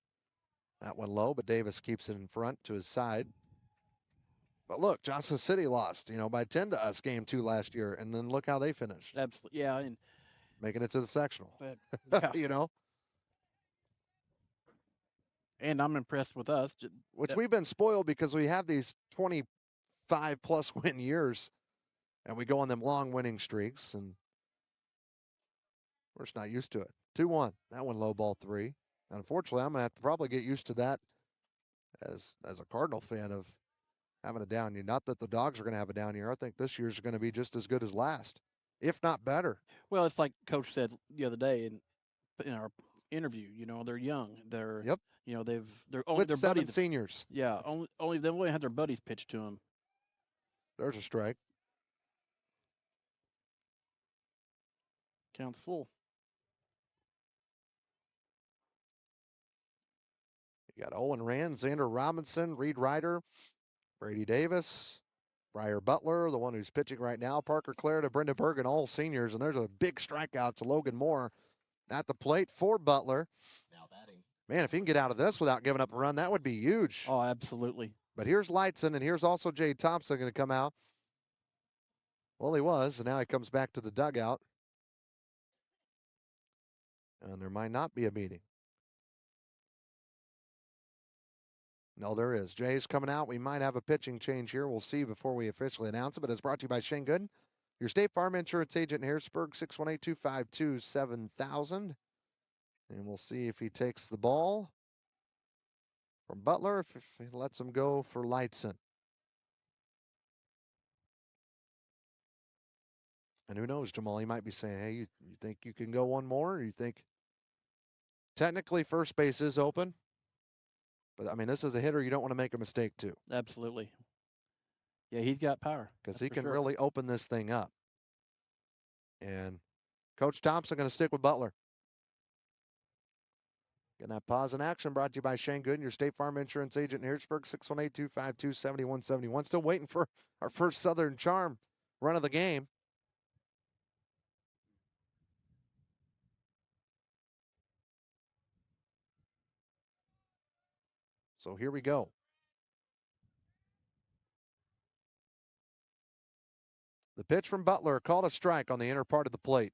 Speaker 1: That one low, but Davis keeps it in front to his side. But look, Johnston City lost, by 10 to us game 2 last year, and then look how they finished.
Speaker 4: Absolutely. Yeah, and
Speaker 1: making it to the sectional.
Speaker 4: Yeah. And I'm impressed with us.
Speaker 1: Which we've been spoiled because we have these 25-plus win years, and we go on them long winning streaks, and we're just not used to it. 2-1. That one low ball 3. Unfortunately, I'm going to have to probably get used to that as a Cardinal fan of having a down year. Not that the Dogs are going to have a down year. I think this year's going to be just as good as last, if not better.
Speaker 4: Well, it's like Coach said the other day in our interview. They're young. They're they're only
Speaker 1: with
Speaker 4: their
Speaker 1: 7
Speaker 4: buddies.
Speaker 1: seniors.
Speaker 4: Yeah, only they only had their buddies pitch to them.
Speaker 1: There's a strike.
Speaker 4: Counts full.
Speaker 1: You got Owen Rand, Xander Robinson, Reed Ryder, Brady Davis, Briar Butler, the one who's pitching right now, Parker Clare to Brenda Bergen, all seniors, and there's a big strikeout to Logan Moore at the plate for Butler.
Speaker 3: Now batting.
Speaker 1: Man, if he can get out of this without giving up a run, that would be huge.
Speaker 4: Oh, absolutely.
Speaker 1: But here's Lightson, and here's also Jay Thompson going to come out. Well, he was, and now he comes back to the dugout. And there might not be a meeting. No, there is. Jay's coming out. We might have a pitching change here. We'll see before we officially announce it. But it's brought to you by Shane Gooden, your State Farm Insurance agent in Harrisburg, 618-252-7000. And we'll see if he takes the ball from Butler, if he lets him go for Lightson. And who knows, Jamal, he might be saying, hey, you think you can go one more? Or you think technically first base is open? But, I mean, this is a hitter you don't want to make a mistake to.
Speaker 4: Absolutely. Yeah, he's got power.
Speaker 1: Because he can really open this thing up. And Coach Thompson going to stick with Butler. Getting that pause in action brought to you by Shane Gooden, your State Farm Insurance agent in Harrisburg, 618-252-7171. Still waiting for our first Southern Charm run of the game. So here we go. The pitch from Butler called a strike on the inner part of the plate.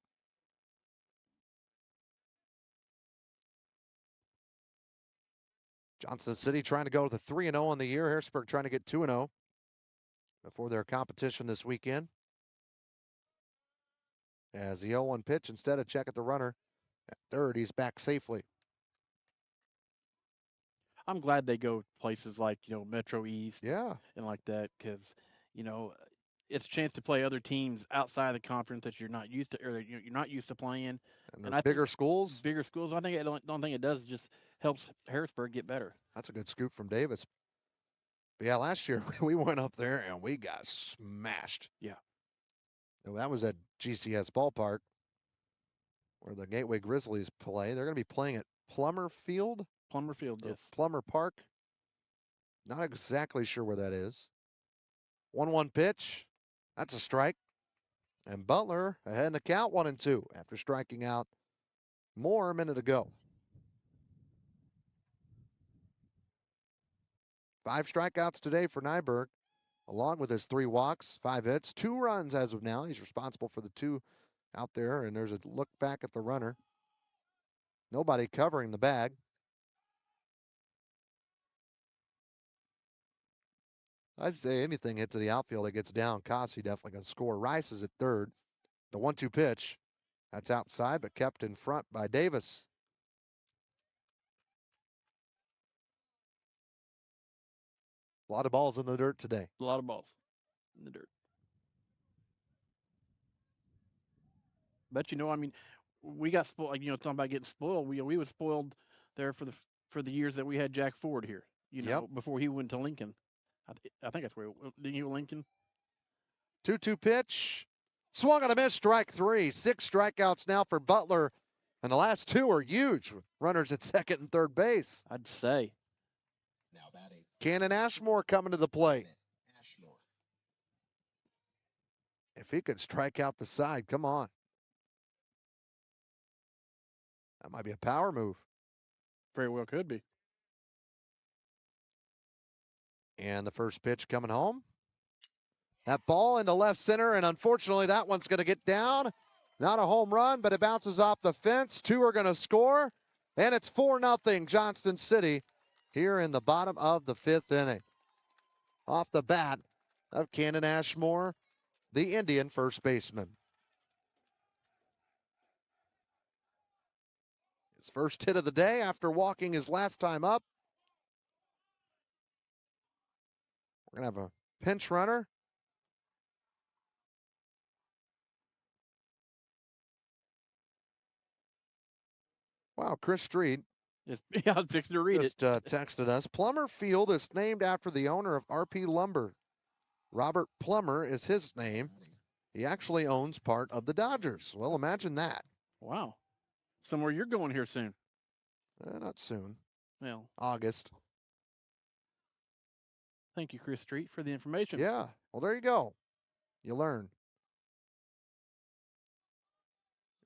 Speaker 1: Johnston City trying to go to the 3-0 on the year. Harrisburg trying to get 2-0 before their competition this weekend. As the 0-1 pitch, instead of check at the runner at third, he's back safely.
Speaker 4: I'm glad they go places like, Metro East.
Speaker 1: Yeah.
Speaker 4: And like that because, it's a chance to play other teams outside the conference that you're not used to, or you're not used to playing.
Speaker 1: And I bigger schools.
Speaker 4: Bigger schools. I don't think it does. It just helps Harrisburg get better.
Speaker 1: That's a good scoop from Davis. But yeah, last year we went up there and we got smashed.
Speaker 4: Yeah.
Speaker 1: And that was at GCS Ballpark where the Gateway Grizzlies play. They're going to be playing at Plummer Field.
Speaker 4: Plummer Field, yes.
Speaker 1: Plummer Park. Not exactly sure where that is. 1-1 pitch. That's a strike. And Butler ahead in the count 1-2 after striking out Moore a minute ago. 5 strikeouts today for Nyberg, along with his 3 walks, 5 hits, 2 runs as of now. He's responsible for the 2 out there, and there's a look back at the runner. Nobody covering the bag. I'd say anything hit to the outfield that gets down, Cossey definitely going to score. Rice is at third. The 1-2 pitch. That's outside, but kept in front by Davis. A lot of balls in the dirt today.
Speaker 4: A lot of balls in the dirt. But we got spoiled. Talking about getting spoiled. We was spoiled there for the years that we had Jack Ford here. Before he went to Lincoln. I think that's where didn't you Lincoln?
Speaker 1: 2-2 pitch. Swung on a miss, strike 3. 6 strikeouts now for Butler. And the last 2 are huge. Runners at second and third base.
Speaker 4: I'd say.
Speaker 3: Now batting.
Speaker 1: Cannon Ashmore coming to the plate.
Speaker 3: Ashmore.
Speaker 1: If he could strike out the side, come on. That might be a power move.
Speaker 4: Very well could be.
Speaker 1: And the first pitch coming home. That ball into left center, and unfortunately that one's going to get down. Not a home run, but it bounces off the fence. 2 are going to score, and it's 4-0 Johnston City here in the bottom of the 5th inning. Off the bat of Cannon Ashmore, the Indian first baseman. His first hit of the day after walking his last time up. We're going to have a pinch runner. Wow, Chris Street.
Speaker 4: I was fixing to read
Speaker 1: just texted us. Plummer Field is named after the owner of RP Lumber. Robert Plummer is his name. He actually owns part of the Dodgers. Well, imagine that.
Speaker 4: Wow. Somewhere you're going here soon.
Speaker 1: Not soon.
Speaker 4: Well,
Speaker 1: August.
Speaker 4: Thank you, Chris Street, for the information.
Speaker 1: Yeah. Well, there you go. You learn.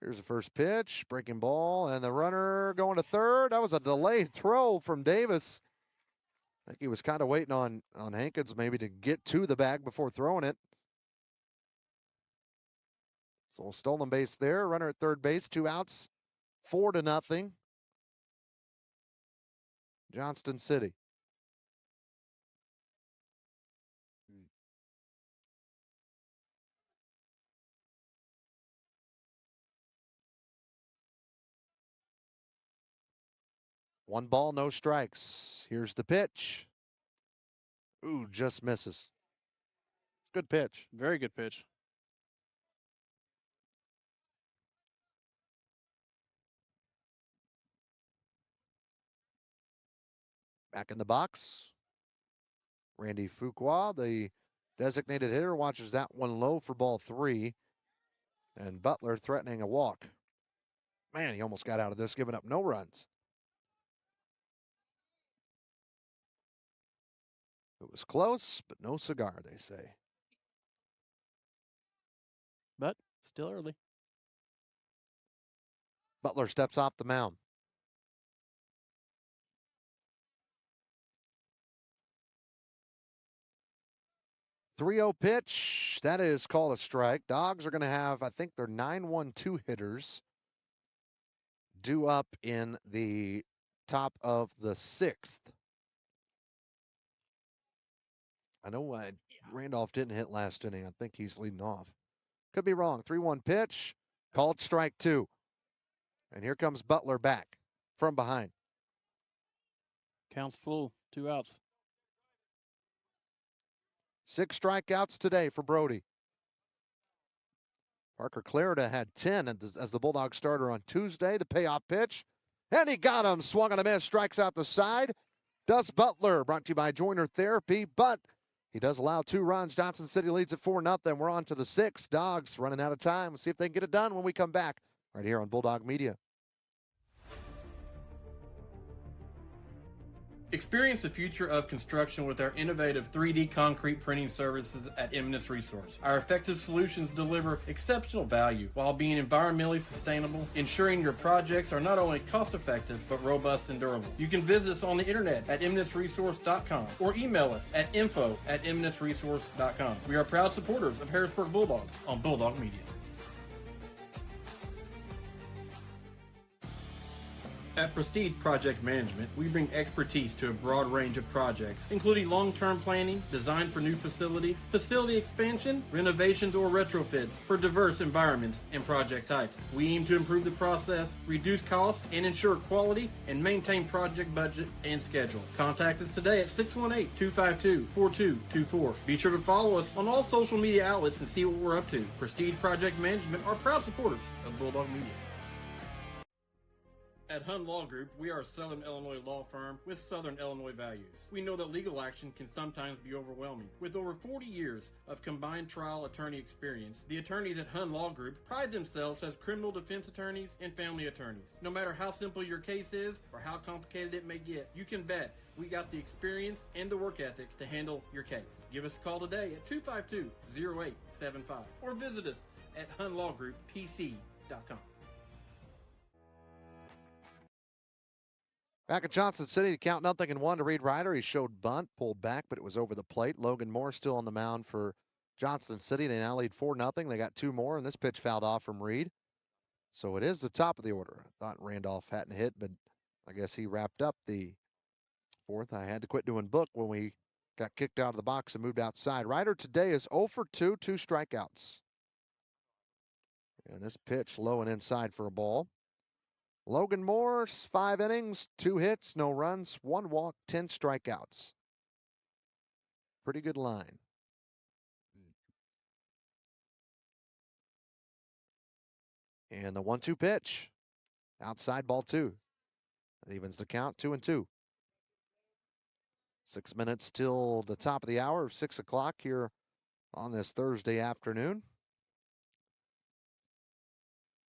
Speaker 1: Here's the first pitch, breaking ball, and the runner going to third. That was a delayed throw from Davis. I think he was kind of waiting on Hankins maybe to get to the bag before throwing it. So stolen base there. Runner at third base, 2 outs, 4-0. Johnston City. One ball, no strikes. Here's the pitch. Ooh, just misses. Good pitch.
Speaker 4: Very good pitch.
Speaker 1: Back in the box. Randy Fuqua, the designated hitter, watches that one low for ball 3. And Butler threatening a walk. Man, he almost got out of this, giving up no runs. It was close, but no cigar, they say.
Speaker 4: But still early.
Speaker 1: Butler steps off the mound. .30 pitch. That is called a strike. Dogs are going to have, I think, their 9-1-2 hitters due up in the top of the 6th. I know Randolph didn't hit last inning. I think he's leading off. Could be wrong. 3-1 pitch. Called strike 2. And here comes Butler back from behind.
Speaker 4: Counts full. 2 outs.
Speaker 1: 6 strikeouts today for Brody. Parker Clarida had 10 as the Bulldog starter on Tuesday. The payoff pitch. And he got him. Swung on a miss. Strikes out the side. Does Butler. Brought to you by Joiner Therapy. But he does allow 2 runs. Johnston City leads at 4-0. We're on to the 6th. Dogs running out of time. We'll see if they can get it done when we come back right here on Bulldog Media.
Speaker 5: Experience the future of construction with our innovative 3D concrete printing services at Eminence Resource. Our effective solutions deliver exceptional value while being environmentally sustainable, ensuring your projects are not only cost-effective but robust and durable. You can visit us on the internet at eminenceresource.com or email us at info@eminenceresource.com. We are proud supporters of Harrisburg Bulldogs on Bulldog Media. At Prestige Project Management, we bring expertise to a broad range of projects, including long-term planning, design for new facilities, facility expansion, renovations, or retrofits for diverse environments and project types. We aim to improve the process, reduce costs, and ensure quality, and maintain project budget and schedule. Contact us today at 618-252-4224. Be sure to follow us on all social media outlets and see what we're up to. Prestige Project Management are proud supporters of Bulldog Media. At Hun Law Group, we are a Southern Illinois law firm with Southern Illinois values. We know that legal action can sometimes be overwhelming. With over 40 years of combined trial attorney experience, the attorneys at Hun Law Group pride themselves as criminal defense attorneys and family attorneys. No matter how simple your case is or how complicated it may get, you can bet we got the experience and the work ethic to handle your case. Give us a call today at 252-0875 or visit us at hunlawgrouppc.com.
Speaker 1: Back at Johnston City to count 0-1 to Reed Ryder. He showed bunt, pulled back, but it was over the plate. Logan Moore still on the mound for Johnston City. They now lead 4-0. They got two more, and this pitch fouled off from Reed. So it is the top of the order. I thought Randolph hadn't hit, but I guess he wrapped up the fourth. I had to quit doing book when we got kicked out of the box and moved outside. Ryder today is 0 for 2, 2 strikeouts. And this pitch low and inside for a ball. Logan Moore, 5 innings, 2 hits, no runs, 1 walk, 10 strikeouts. Pretty good line. And the 1-2 pitch. Outside, ball 2. That evens the count, 2-2. 6 minutes till the top of the hour, 6 o'clock here on this Thursday afternoon.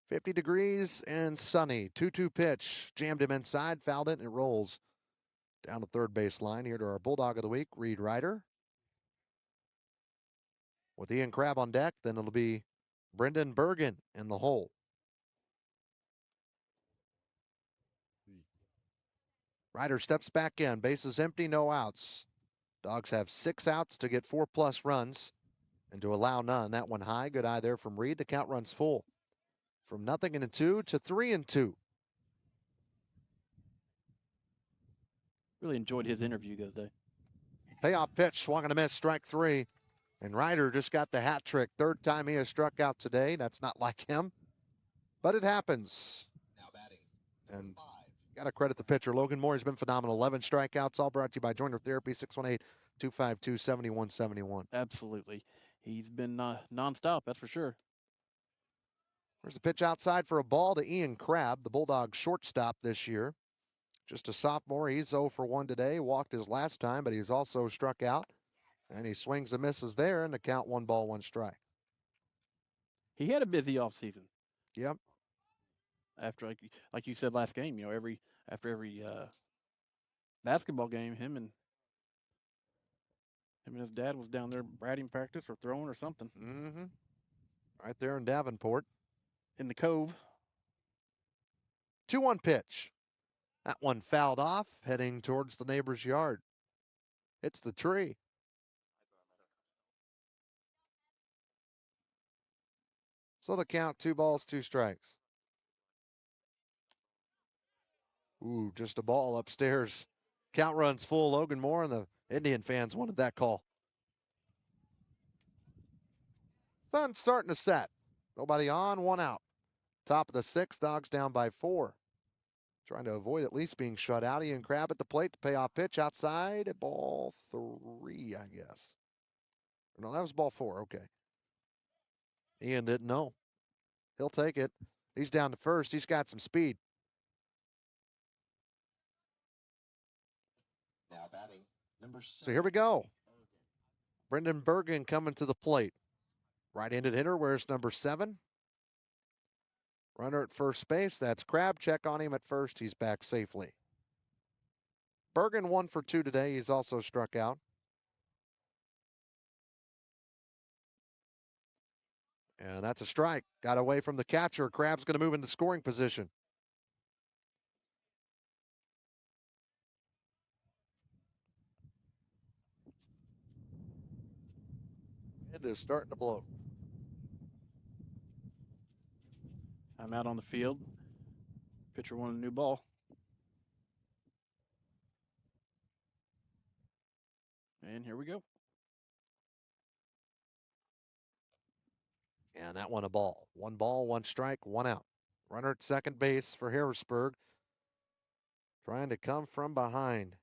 Speaker 1: 50 degrees and sunny. 2-2 pitch. Jammed him inside, fouled it, and it rolls down the third base line here to our Bulldog of the Week, Reed Ryder. With Ian Crabb on deck, then it'll be Brendan Bergen in the hole. Ryder steps back in. Bases empty, no outs. Dogs have 6 outs to get 4+ runs and to allow none. That one high. Good eye there from Reed. The count runs full. From 0-2 to 3-2.
Speaker 4: Really enjoyed his interview the other day.
Speaker 1: Payoff pitch, swung and a miss, strike 3. And Ryder just got the hat trick. Third time he has struck out today. That's not like him, but it happens.
Speaker 3: Now batting.
Speaker 1: And got to credit the pitcher. Logan Moore has been phenomenal. 11 strikeouts, all brought to you by Joiner Therapy, 618-252-7171.
Speaker 4: Absolutely. He's been nonstop, that's for sure.
Speaker 1: There's a pitch outside for a ball to Ian Crabb, the Bulldog shortstop this year. Just a sophomore. He's 0 for 1 today. Walked his last time, but he's also struck out. And he swings and misses there, and the count 1 ball, 1 strike.
Speaker 4: He had a busy offseason.
Speaker 1: Yep.
Speaker 4: After, like you said last game, after every basketball game, him and his dad was down there batting practice or throwing or something.
Speaker 1: Mm-hmm. Right there in Davenport.
Speaker 4: In the Cove.
Speaker 1: 2-1 pitch. That one fouled off, heading towards the neighbor's yard. It's the tree. So the count, 2 balls, 2 strikes. Ooh, just a ball upstairs. Count runs full. Logan Moore and the Indian fans wanted that call. Sun's starting to set. Nobody on, 1 out. Top of the 6th, Dogs down by 4. Trying to avoid at least being shut out. Ian Crabb at the plate to pay off pitch outside at ball 3, I guess. No, that was ball 4. Okay. Ian didn't know. He'll take it. He's down to first. He's got some speed.
Speaker 3: Now batting. Number 7.
Speaker 1: So here we go. Brendan Bergen coming to the plate. Right-handed hitter wears number 7. Runner at first base. That's Crabb. Check on him at first. He's back safely. Bergen 1 for 2 today. He's also struck out. And that's a strike. Got away from the catcher. Crabb's going to move into scoring position. It is starting to blow.
Speaker 4: I'm out on the field. Pitcher wanted a new ball. And here we go.
Speaker 1: And that one a ball. 1 ball, 1 strike, 1 out. Runner at second base for Harrisburg. Trying to come from behind.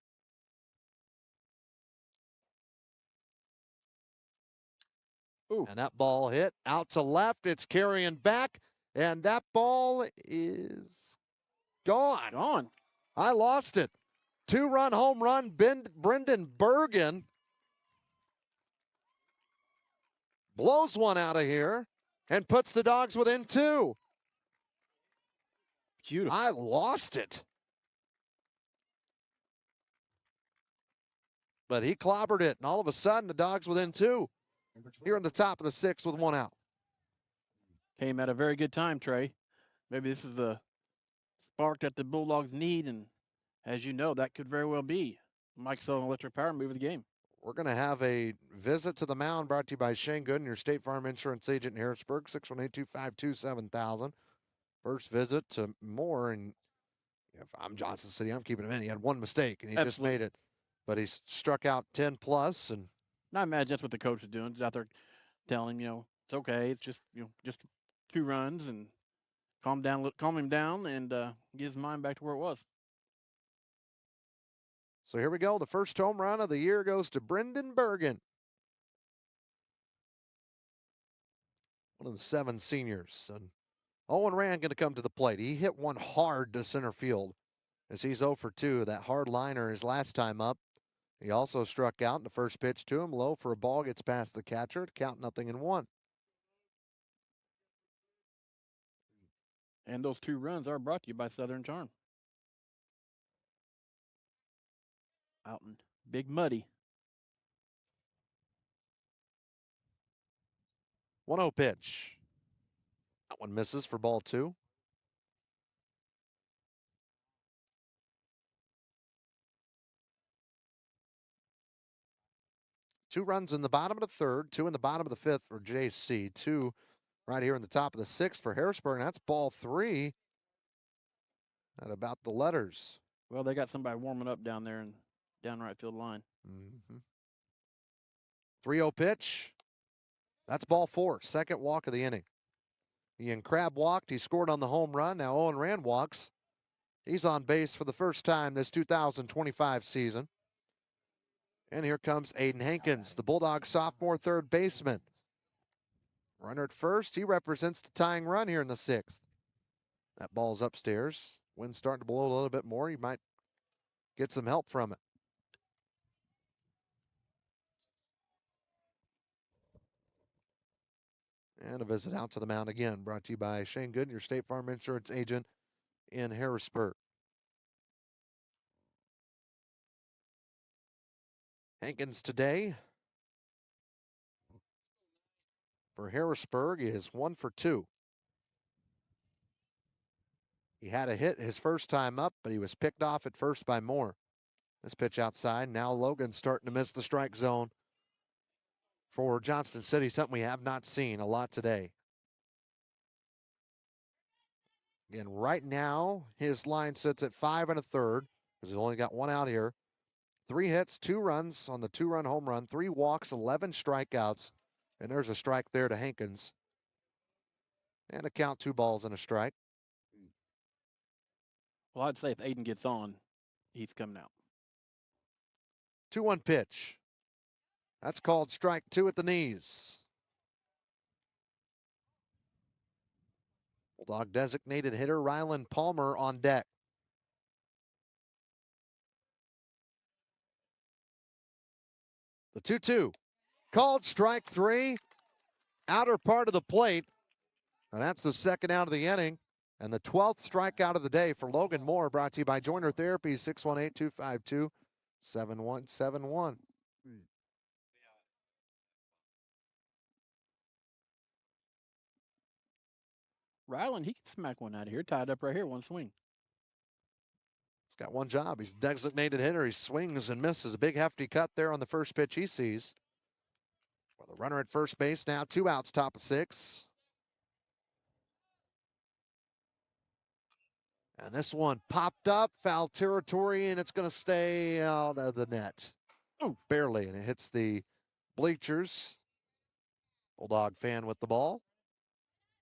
Speaker 4: Ooh.
Speaker 1: And that ball hit out to left. It's carrying back. And that ball is gone.
Speaker 4: Gone.
Speaker 1: I lost it. 2-run home run, Brendan Bergen blows one out of here and puts the Dogs within 2.
Speaker 4: Beautiful.
Speaker 1: I lost it. But he clobbered it, and all of a sudden the Dogs within 2. Here in the top of the 6th with 1 out.
Speaker 4: Came at a very good time, Trey. Maybe this is the spark that the Bulldogs need, and as you know, that could very well be Mike Sullivan Electric Power move of the game.
Speaker 1: We're going to have a visit to the mound brought to you by Shane Gooden, your State Farm Insurance agent in Harrisburg, 618-252-7000. First visit to Moore, and if I'm Johnston City, I'm keeping him in. He had 1 mistake, and he just made it. But he struck out 10 plus, and
Speaker 4: I imagine that's what the coach is doing. He's out there telling him, it's okay. It's just, just 2 runs, and calm him down, and get his mind back to where it was.
Speaker 1: So here we go. The first home run of the year goes to Brendan Bergen, one of the 7 seniors. And Owen Rand going to come to the plate. He hit one hard to center field as he's 0 for 2. That hard liner his last time up. He also struck out in the first pitch to him. Low for a ball, gets past the catcher to count 0-1.
Speaker 4: And those 2 runs are brought to you by Southern Charm. Out in Big Muddy.
Speaker 1: 1-0 pitch. That one misses for ball 2. Two runs in the bottom of the 3rd, 2 in the bottom of the 5th for JC, 2 right here in the top of the 6th for Harrisburg. And that's ball 3 at about the letters.
Speaker 4: Well, they got somebody warming up down there in down right field line.
Speaker 1: 3-0 pitch. That's ball 4, second walk of the inning. Ian Crabb walked. He scored on the home run. Now Owen Rand walks. He's on base for the first time this 2025 season. And here comes Aiden Hankins, the Bulldog sophomore third baseman. Runner at first. He represents the tying run here in the 6th. That ball's upstairs. Wind's starting to blow a little bit more. He might get some help from it. And a visit out to the mound again, brought to you by Shane Gooden, your State Farm Insurance agent in Harrisburg. Hankins today for Harrisburg is 1 for 2. He had a hit his first time up, but he was picked off at first by Moore. This pitch outside. Now Logan's starting to miss the strike zone for Johnston City, something we have not seen a lot today. Again, right now, his line sits at 5 1/3 because he's only got 1 out here. 3 hits, 2 runs on the 2-run home run, 3 walks, 11 strikeouts. And there's a strike there to Hankins. And a count, 2 balls and a strike.
Speaker 4: Well, I'd say if Aiden gets on, he's coming out.
Speaker 1: 2-1 pitch. That's called strike 2 at the knees. Bulldog designated hitter Rylan Palmer on deck. The 2-2. Called strike 3. Outer part of the plate. And that's the second out of the inning. And the 12th strikeout of the day for Logan Moore, brought to you by Joiner Therapy, 618-252-7171.
Speaker 4: Ryland, he can smack one out of here, tied up right here, 1 swing.
Speaker 1: He's got 1 job. He's designated hitter. He swings and misses. A big hefty cut there on the first pitch he sees. Well, the runner at first base now, 2 outs, top of 6. And this one popped up, foul territory, and it's going to stay out of the net.
Speaker 4: Oh,
Speaker 1: barely, and it hits the bleachers. Bulldog fan with the ball.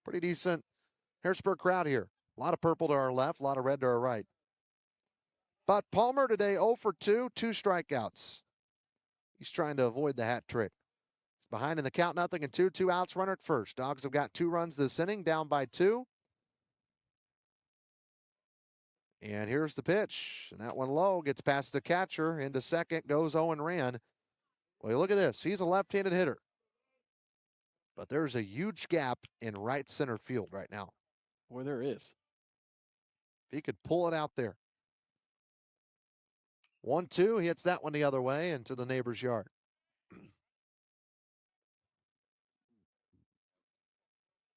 Speaker 1: Pretty decent Harrisburg crowd here. A lot of purple to our left, a lot of red to our right. But Palmer today 0 for 2, 2 strikeouts. He's trying to avoid the hat trick. He's behind in the count, nothing and 2 outs, runner at first. Dogs have got 2 runs this inning, down by 2. And here's the pitch. And that one low, gets past the catcher, into second, goes Owen Rand. Well, look at this. He's a left-handed hitter. But there's a huge gap in right center field right now.
Speaker 4: boy, there is.
Speaker 1: If he could pull it out there. 1-2, he hits that one the other way into the neighbor's yard.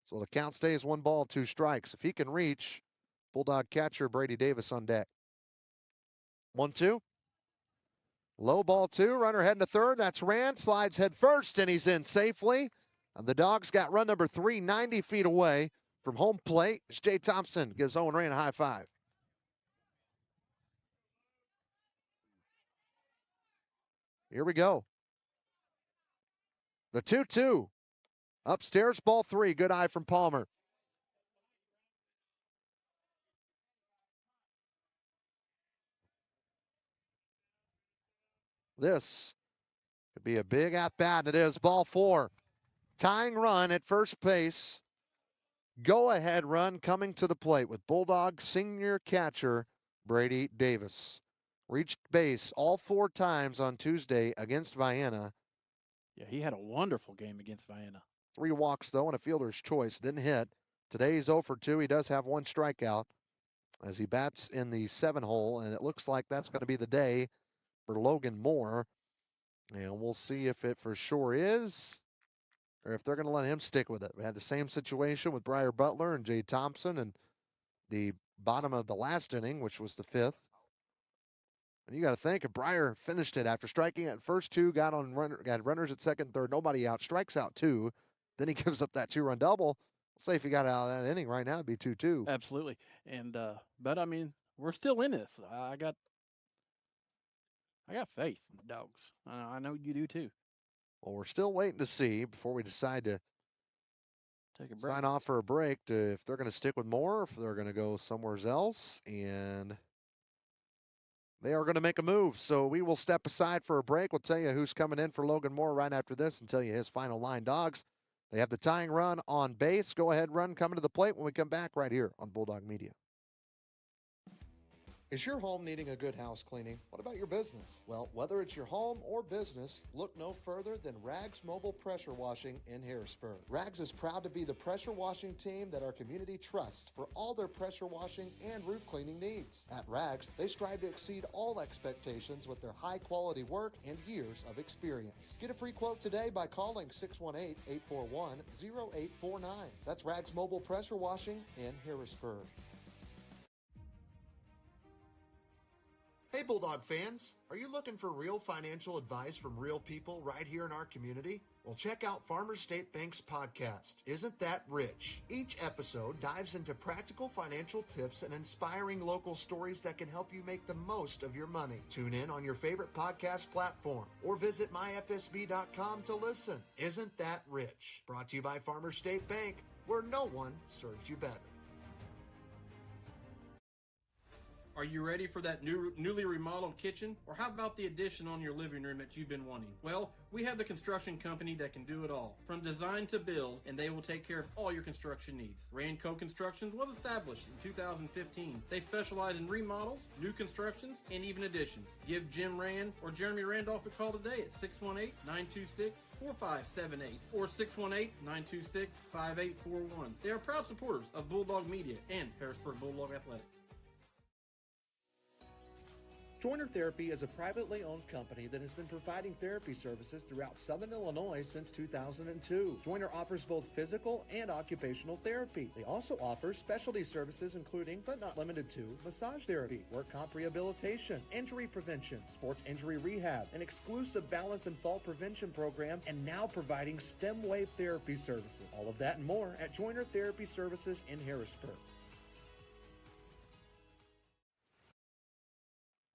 Speaker 1: So the count stays 1 ball, 2 strikes. If he can reach, Bulldog catcher Brady Davis on deck. 1-2. Low ball 2, runner heading to third. That's Rand, slides head first, and he's in safely. And the Dogs got run number 3, 90 feet away from home plate. As Jay Thompson gives Owen Rand a high five. Here we go. The 2-2. Upstairs, ball 3. Good eye from Palmer. This could be a big at-bat. It is ball 4. Tying run at first base. Go-ahead run coming to the plate with Bulldog senior catcher Brady Davis. Reached base all 4 times on Tuesday against Vienna.
Speaker 4: Yeah, he had a wonderful game against Vienna.
Speaker 1: 3 walks, though, and a fielder's choice. Didn't hit. Today's 0 for 2. He does have 1 strikeout as he bats in the 7-hole, and it looks like that's going to be the day for Logan Moore. And we'll see if it for sure is, or if they're going to let him stick with it. We had the same situation with Briar Butler and Jay Thompson in the bottom of the last inning, which was the 5th. And you got to think, if Briar finished it after striking at first 2, got runners at second, third, nobody out, strikes out 2, then he gives up that 2-run double. Say if he got out of that inning right now, it'd be 2-2.
Speaker 4: Absolutely. And but I mean, we're still in this. I got faith in the Dogs. I know you do too.
Speaker 1: Well, we're still waiting to see before we decide to
Speaker 4: Take a break.
Speaker 1: sign off for a break if they're going to stick with Moore, if they're going to go somewhere else, and they are going to make a move. So we will step aside for a break. We'll tell you who's coming in for Logan Moore right after this and tell you his final line. Dogs, they have the tying run on base. Go ahead run coming to the plate when we come back right here on Bulldog Media.
Speaker 2: Is your home needing a good house cleaning? What about your business? Well, whether it's your home or business, look no further than Rags Mobile Pressure Washing in Harrisburg. Rags is proud to be the pressure washing team that our community trusts for all their pressure washing and roof cleaning needs. At Rags, they strive to exceed all expectations with their high-quality work and years of experience. Get a free quote today by calling 618-841-0849. That's Rags Mobile Pressure Washing in Harrisburg. Hey Bulldog fans, are you looking for real financial advice from real people right here in our community? Well, check out Farmers State Bank's podcast, Isn't That Rich? Each episode dives into practical financial tips and inspiring local stories that can help you make the most of your money. Tune in on your favorite podcast platform or visit myfsb.com to listen. Isn't That Rich? Brought to you by Farmers State Bank, where no one serves you better.
Speaker 5: Are you ready for that newly remodeled kitchen? Or how about the addition on your living room that you've been wanting? Well, we have the construction company that can do it all. From design to build, and they will take care of all your construction needs. Randco Constructions was established in 2015. They specialize in remodels, new constructions, and even additions. Give Jim Rand or Jeremy Randolph a call today at 618-926-4578 or 618-926-5841. They are proud supporters of Bulldog Media and Harrisburg Bulldog Athletics.
Speaker 2: Joiner Therapy is a privately owned company that has been providing therapy services throughout Southern Illinois since 2002. Joiner offers both physical and occupational therapy. They also offer specialty services including, but not limited to, massage therapy, work comp rehabilitation, injury prevention, sports injury rehab, an exclusive balance and fall prevention program, and now providing STEM wave therapy services. All of that and more at Joiner Therapy Services in Harrisburg.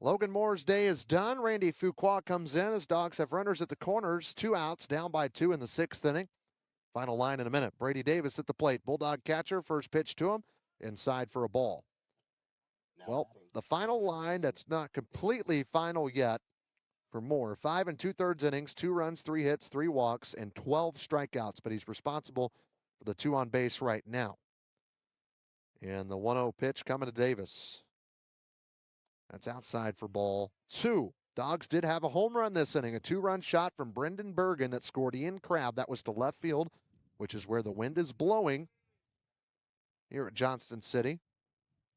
Speaker 1: Logan Moore's day is done. Randy Fuqua comes in as Dogs have runners at the corners. 2 outs, down by 2 in the 6th inning. Final line in a minute. Brady Davis at the plate. Bulldog catcher, first pitch to him, inside for a ball. Well, the final line that's not completely final yet for Moore. 5 2/3 innings, 2 runs, 3 hits, 3 walks, and 12 strikeouts, but he's responsible for the 2 on base right now. And the 1-0 pitch coming to Davis. That's outside for ball 2. Dogs did have a home run this inning, a 2-run shot from Brendan Bergen that scored Ian Crabb. That was to left field, which is where the wind is blowing here at Johnston City,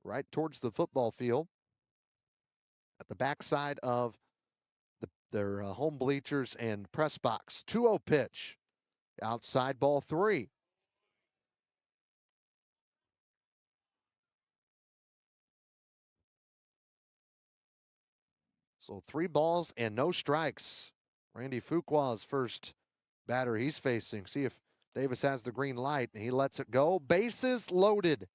Speaker 1: right towards the football field at the backside of their home bleachers and press box. 2-0 pitch. Outside ball 3. So 3 balls and no strikes. Randy Fuqua's first batter he's facing. See if Davis has the green light, and he lets it go. Bases loaded.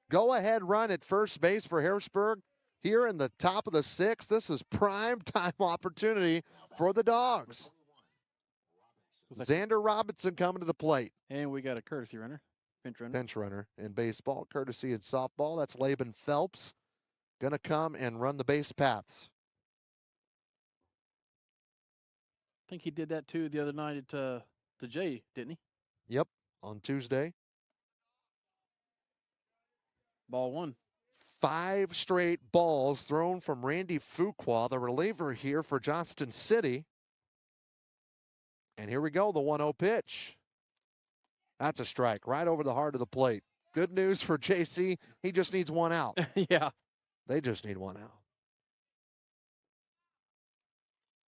Speaker 1: Go ahead run at first base for Harrisburg here in the top of the 6th. This is prime time opportunity for the Dogs. Xander Robinson coming to the plate.
Speaker 4: And we got a courtesy runner, pinch runner.
Speaker 1: Pinch runner in baseball, courtesy in softball. That's Laban Phelps. Going to come and run the base paths.
Speaker 4: I think he did that too the other night at the J, didn't he?
Speaker 1: Yep, on Tuesday.
Speaker 4: Ball 1.
Speaker 1: 5 straight balls thrown from Randy Fuqua, the reliever here for Johnston City. And here we go, the 1-0 pitch. That's a strike right over the heart of the plate. Good news for JC. He just needs 1 out.
Speaker 4: Yeah.
Speaker 1: They just need 1 out.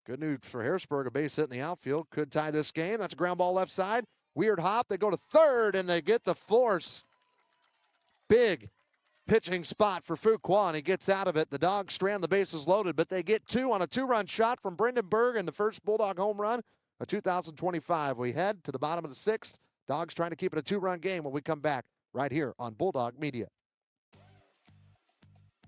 Speaker 1: Good news for Harrisburg, a base hit in the outfield. Could tie this game. That's a ground ball left side. Weird hop. They go to third, and they get the force. Big pitching spot for Fuqua, and he gets out of it. The Dogs strand the bases loaded, but they get 2 on a 2-run shot from Brendan Berg and the first Bulldog home run of 2025. We head to the bottom of the 6th. Dogs trying to keep it a 2-run game when we come back right here on Bulldog Media.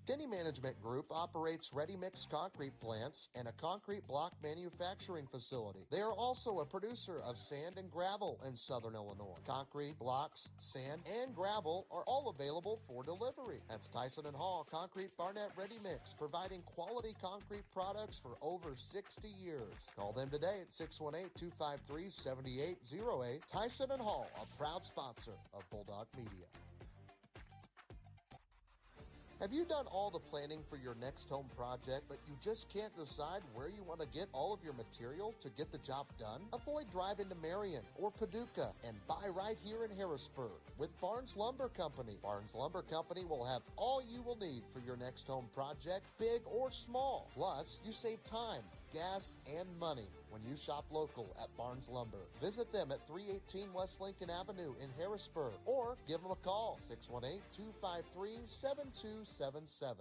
Speaker 2: Denny Management Group operates ready-mix concrete plants and a concrete block manufacturing facility. They are also a producer of sand and gravel in Southern Illinois. Concrete, blocks, sand, and gravel are all available for delivery. That's Tyson and Hall Concrete Barnett Ready Mix, providing quality concrete products for over 60 years. Call them today at 618-253-7808. Tyson and Hall, a proud sponsor of Bulldog Media. Have you done all the planning for your next home project, but you just can't decide where you want to get all of your material to get the job done? Avoid driving to Marion or Paducah and buy right here in Harrisburg with Barnes Lumber Company. Barnes Lumber Company will have all you will need for your next home project, big or small. Plus, you save time, gas, and money when you shop local at Barnes Lumber. Visit them at 318 West Lincoln Avenue in Harrisburg or give them a call, 618-253-7277.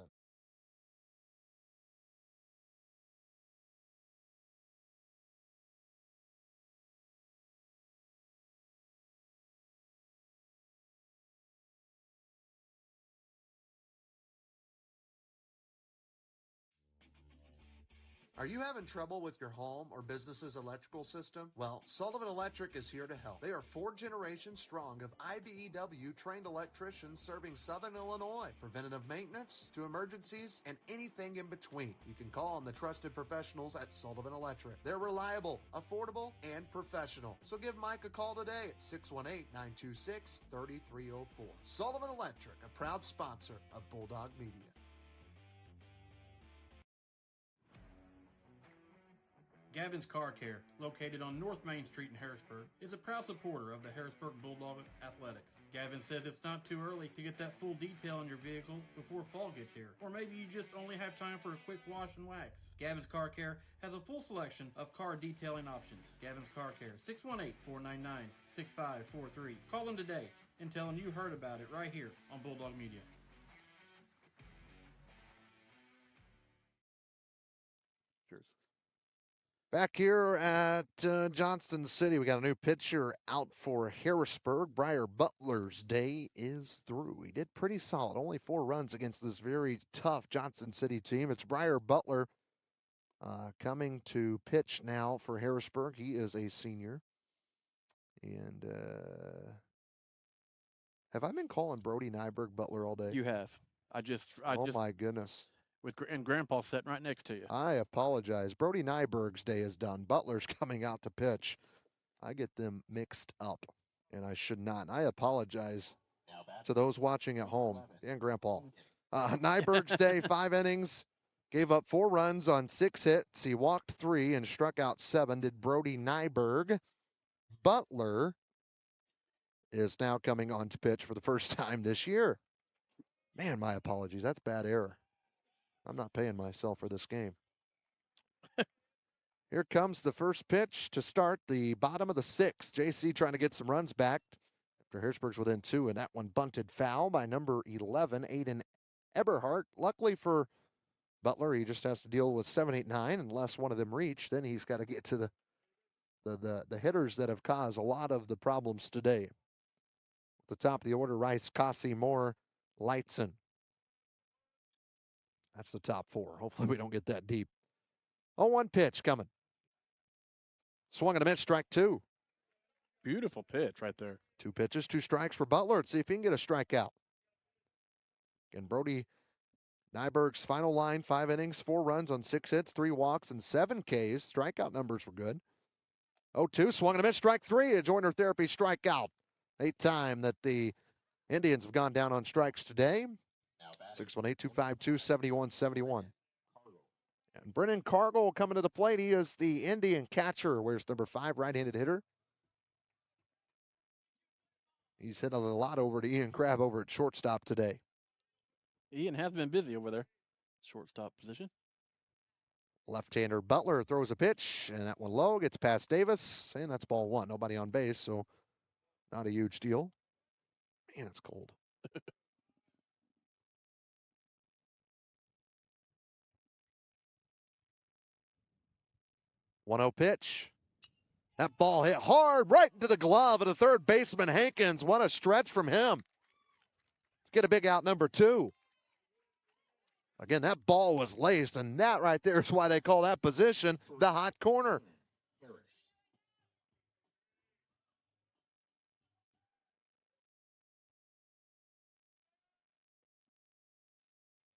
Speaker 2: Are you having trouble with your home or business's electrical system? Well, Sullivan Electric is here to help. They are 4 generations strong of IBEW trained electricians serving Southern Illinois. Preventative maintenance to emergencies and anything in between. You can call on the trusted professionals at Sullivan Electric. They're reliable, affordable, and professional. So give Mike a call today at 618-926-3304. Sullivan Electric, a proud sponsor of Bulldog Media.
Speaker 5: Gavin's Car Care, located on North Main Street in Harrisburg, is a proud supporter of the Harrisburg Bulldog Athletics. Gavin says it's not too early to get that full detail on your vehicle before fall gets here, or maybe you just only have time for a quick wash and wax. Gavin's Car Care has a full selection of car detailing options. Gavin's Car Care, 618-499-6543. Call them today and tell them you heard about it right here on Bulldog Media.
Speaker 1: Back here at Johnston City, we got a new pitcher out for Harrisburg. Briar Butler's day is through. He did pretty solid, only 4 runs against this very tough Johnston City team. It's Briar Butler coming to pitch now for Harrisburg. He is a senior. And have I been calling Brody Nyberg Butler all day?
Speaker 4: You have.
Speaker 1: Oh my goodness.
Speaker 4: And Grandpa's sitting right next to you.
Speaker 1: I apologize. Brody Nyberg's day is done. Butler's coming out to pitch. I get them mixed up, and I should not. I apologize to those watching at home and Grandpa. Nyberg's day, 5 innings, gave up 4 runs on 6 hits. He walked 3 and struck out 7. Did Brody Nyberg. Butler is now coming on to pitch for the first time this year. Man, my apologies. That's bad error. I'm not paying myself for this game. Here comes the first pitch to start the bottom of the 6th. JC trying to get some runs back after Harrisburg's within 2, and that one bunted foul by number 11, Aiden Eberhardt. Luckily for Butler, he just has to deal with 7, 8, 9. Unless one of them reach, then he's got to get to the hitters that have caused a lot of the problems today. At the top of the order, Rice, Kasi, Moore, Lightson. That's the top 4. Hopefully we don't get that deep. 0-1 pitch coming. Swung and a miss, strike 2.
Speaker 4: Beautiful pitch right there.
Speaker 1: 2 pitches, 2 strikes for Butler. Let's see if he can get a strikeout. Again, Brody Nyberg's final line, 5 innings, 4 runs on 6 hits, 3 walks, and 7 Ks. Strikeout numbers were good. 0-2, swung and a miss, strike 3. A Joyner Therapy strikeout. 8th time that the Indians have gone down on strikes today. 618-252-7171. And Brennan Cargill coming to the plate. He is the Indian catcher. Wears number 5, right-handed hitter. He's hit a lot over to Ian Crabb over at shortstop today.
Speaker 4: Ian has been busy over there. Shortstop position.
Speaker 1: Left-hander Butler throws a pitch, and that one low, gets past Davis, and that's ball 1. Nobody on base, so not a huge deal. Man, it's cold. 1-0 pitch. That ball hit hard right into the glove of the third baseman, Hankins. What a stretch from him. Let's get a big out, number 2. Again, that ball was laced, and that right there is why they call that position the hot corner.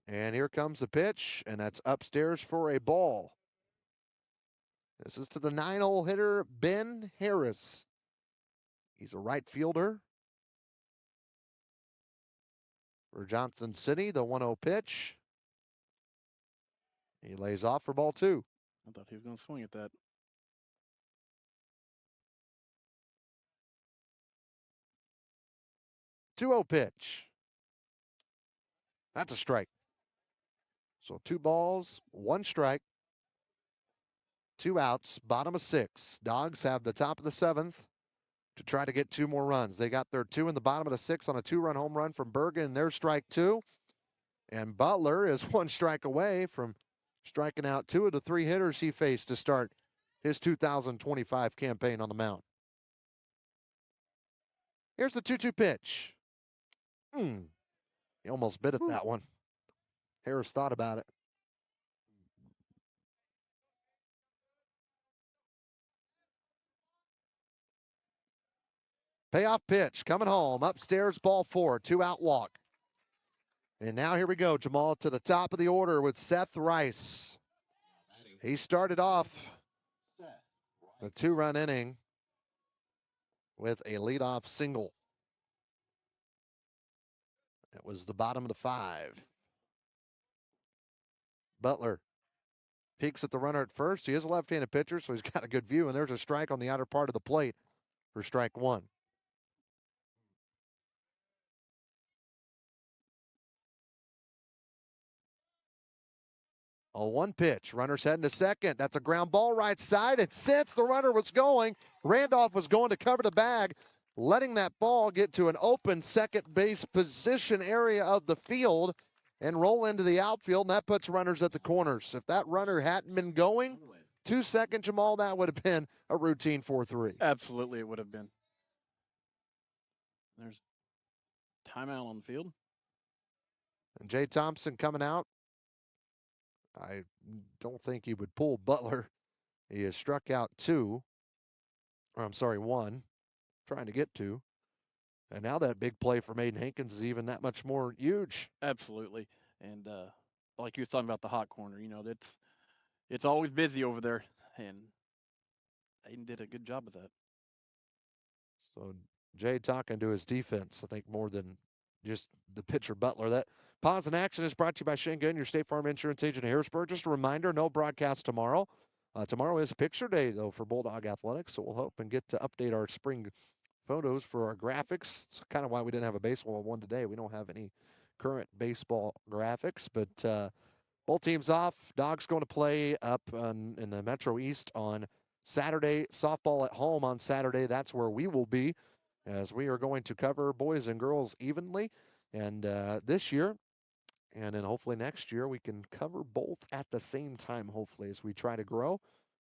Speaker 1: And here comes the pitch, and that's upstairs for a ball. This is to the 9-hole hitter, Ben Harris. He's a right fielder for Johnston City. The 1-0 pitch. He lays off for ball 2.
Speaker 4: I thought he was going to swing at that.
Speaker 1: 2-0 pitch. That's a strike. So 2 balls, 1 strike. 2 outs, bottom of 6. Dogs have the top of the 7th to try to get 2 more runs. They got their 2 in the bottom of the 6th on a 2-run home run from Bergen, and their strike 2. And Butler is 1 strike away from striking out 2 of the 3 hitters he faced to start his 2025 campaign on the mound. Here's the 2-2 pitch. He almost bit at that one. Harris thought about it. Payoff pitch coming home. Upstairs, ball 4. 2-out walk. And now here we go, Jamal, to the top of the order with Seth Rice. He started off a 2-run inning with a leadoff single. That was the bottom of the 5. Butler peeks at the runner at first. He is a left-handed pitcher, so he's got a good view, and there's a strike on the outer part of the plate for strike 1. A 1 pitch. Runner's heading to second. That's a ground ball right side. And since the runner was going, Randolph was going to cover the bag, letting that ball get to an open second base position area of the field and roll into the outfield, and that puts runners at the corners. If that runner hadn't been going, 2-second, Jamal, that would have been a routine 4-3.
Speaker 4: Absolutely, it would have been. There's timeout on the field.
Speaker 1: And Jay Thompson coming out. I don't think he would pull Butler. He has struck out 2. Or I'm sorry, 1. Trying to get 2. And now that big play for Maiden Hankins is even that much more huge.
Speaker 4: Absolutely. And like you were talking about the hot corner, it's always busy over there. And Aiden did a good job of that.
Speaker 1: So Jay talking to his defense, I think, more than just the pitcher Butler. That Pause in Action is brought to you by Shane Gunn, your State Farm insurance agent in Harrisburg. Just a reminder, no broadcast tomorrow. Tomorrow is picture day, though, for Bulldog Athletics, so we'll hope and get to update our spring photos for our graphics. It's kind of why we didn't have a baseball one today. We don't have any current baseball graphics, but both teams off. Dogs going to play up in the Metro East on Saturday. Softball at home on Saturday. That's where we will be, as we are going to cover boys and girls evenly. And this year, and then hopefully next year, we can cover both at the same time, hopefully, as we try to grow.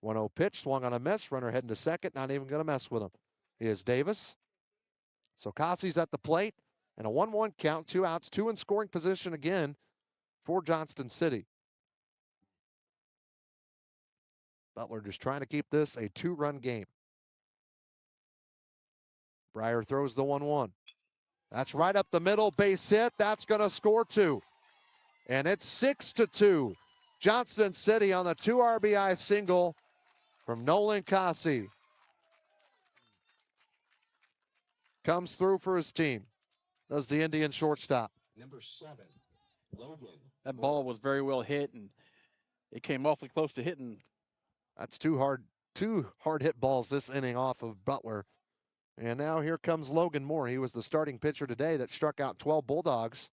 Speaker 1: 1-0 pitch, swung on a miss. Runner heading to second. Not even going to mess with him. Is Davis. So Cossey's at the plate. And a 1-1 count, 2 outs, 2 in scoring position again for Johnston City. Butler just trying to keep this a 2-run game. Breyer throws the 1-1. That's right up the middle, base hit. That's going to score 2. And it's 6-2. Johnston City on the 2 RBI single from Nolan Cossey. Comes through for his team. Does the Indian shortstop.
Speaker 3: Number 7, Logan.
Speaker 4: That ball was very well hit, and it came awfully close to hitting.
Speaker 1: That's two hard hit balls this inning off of Butler. And now here comes Logan Moore. He was the starting pitcher today that struck out 12 Bulldogs.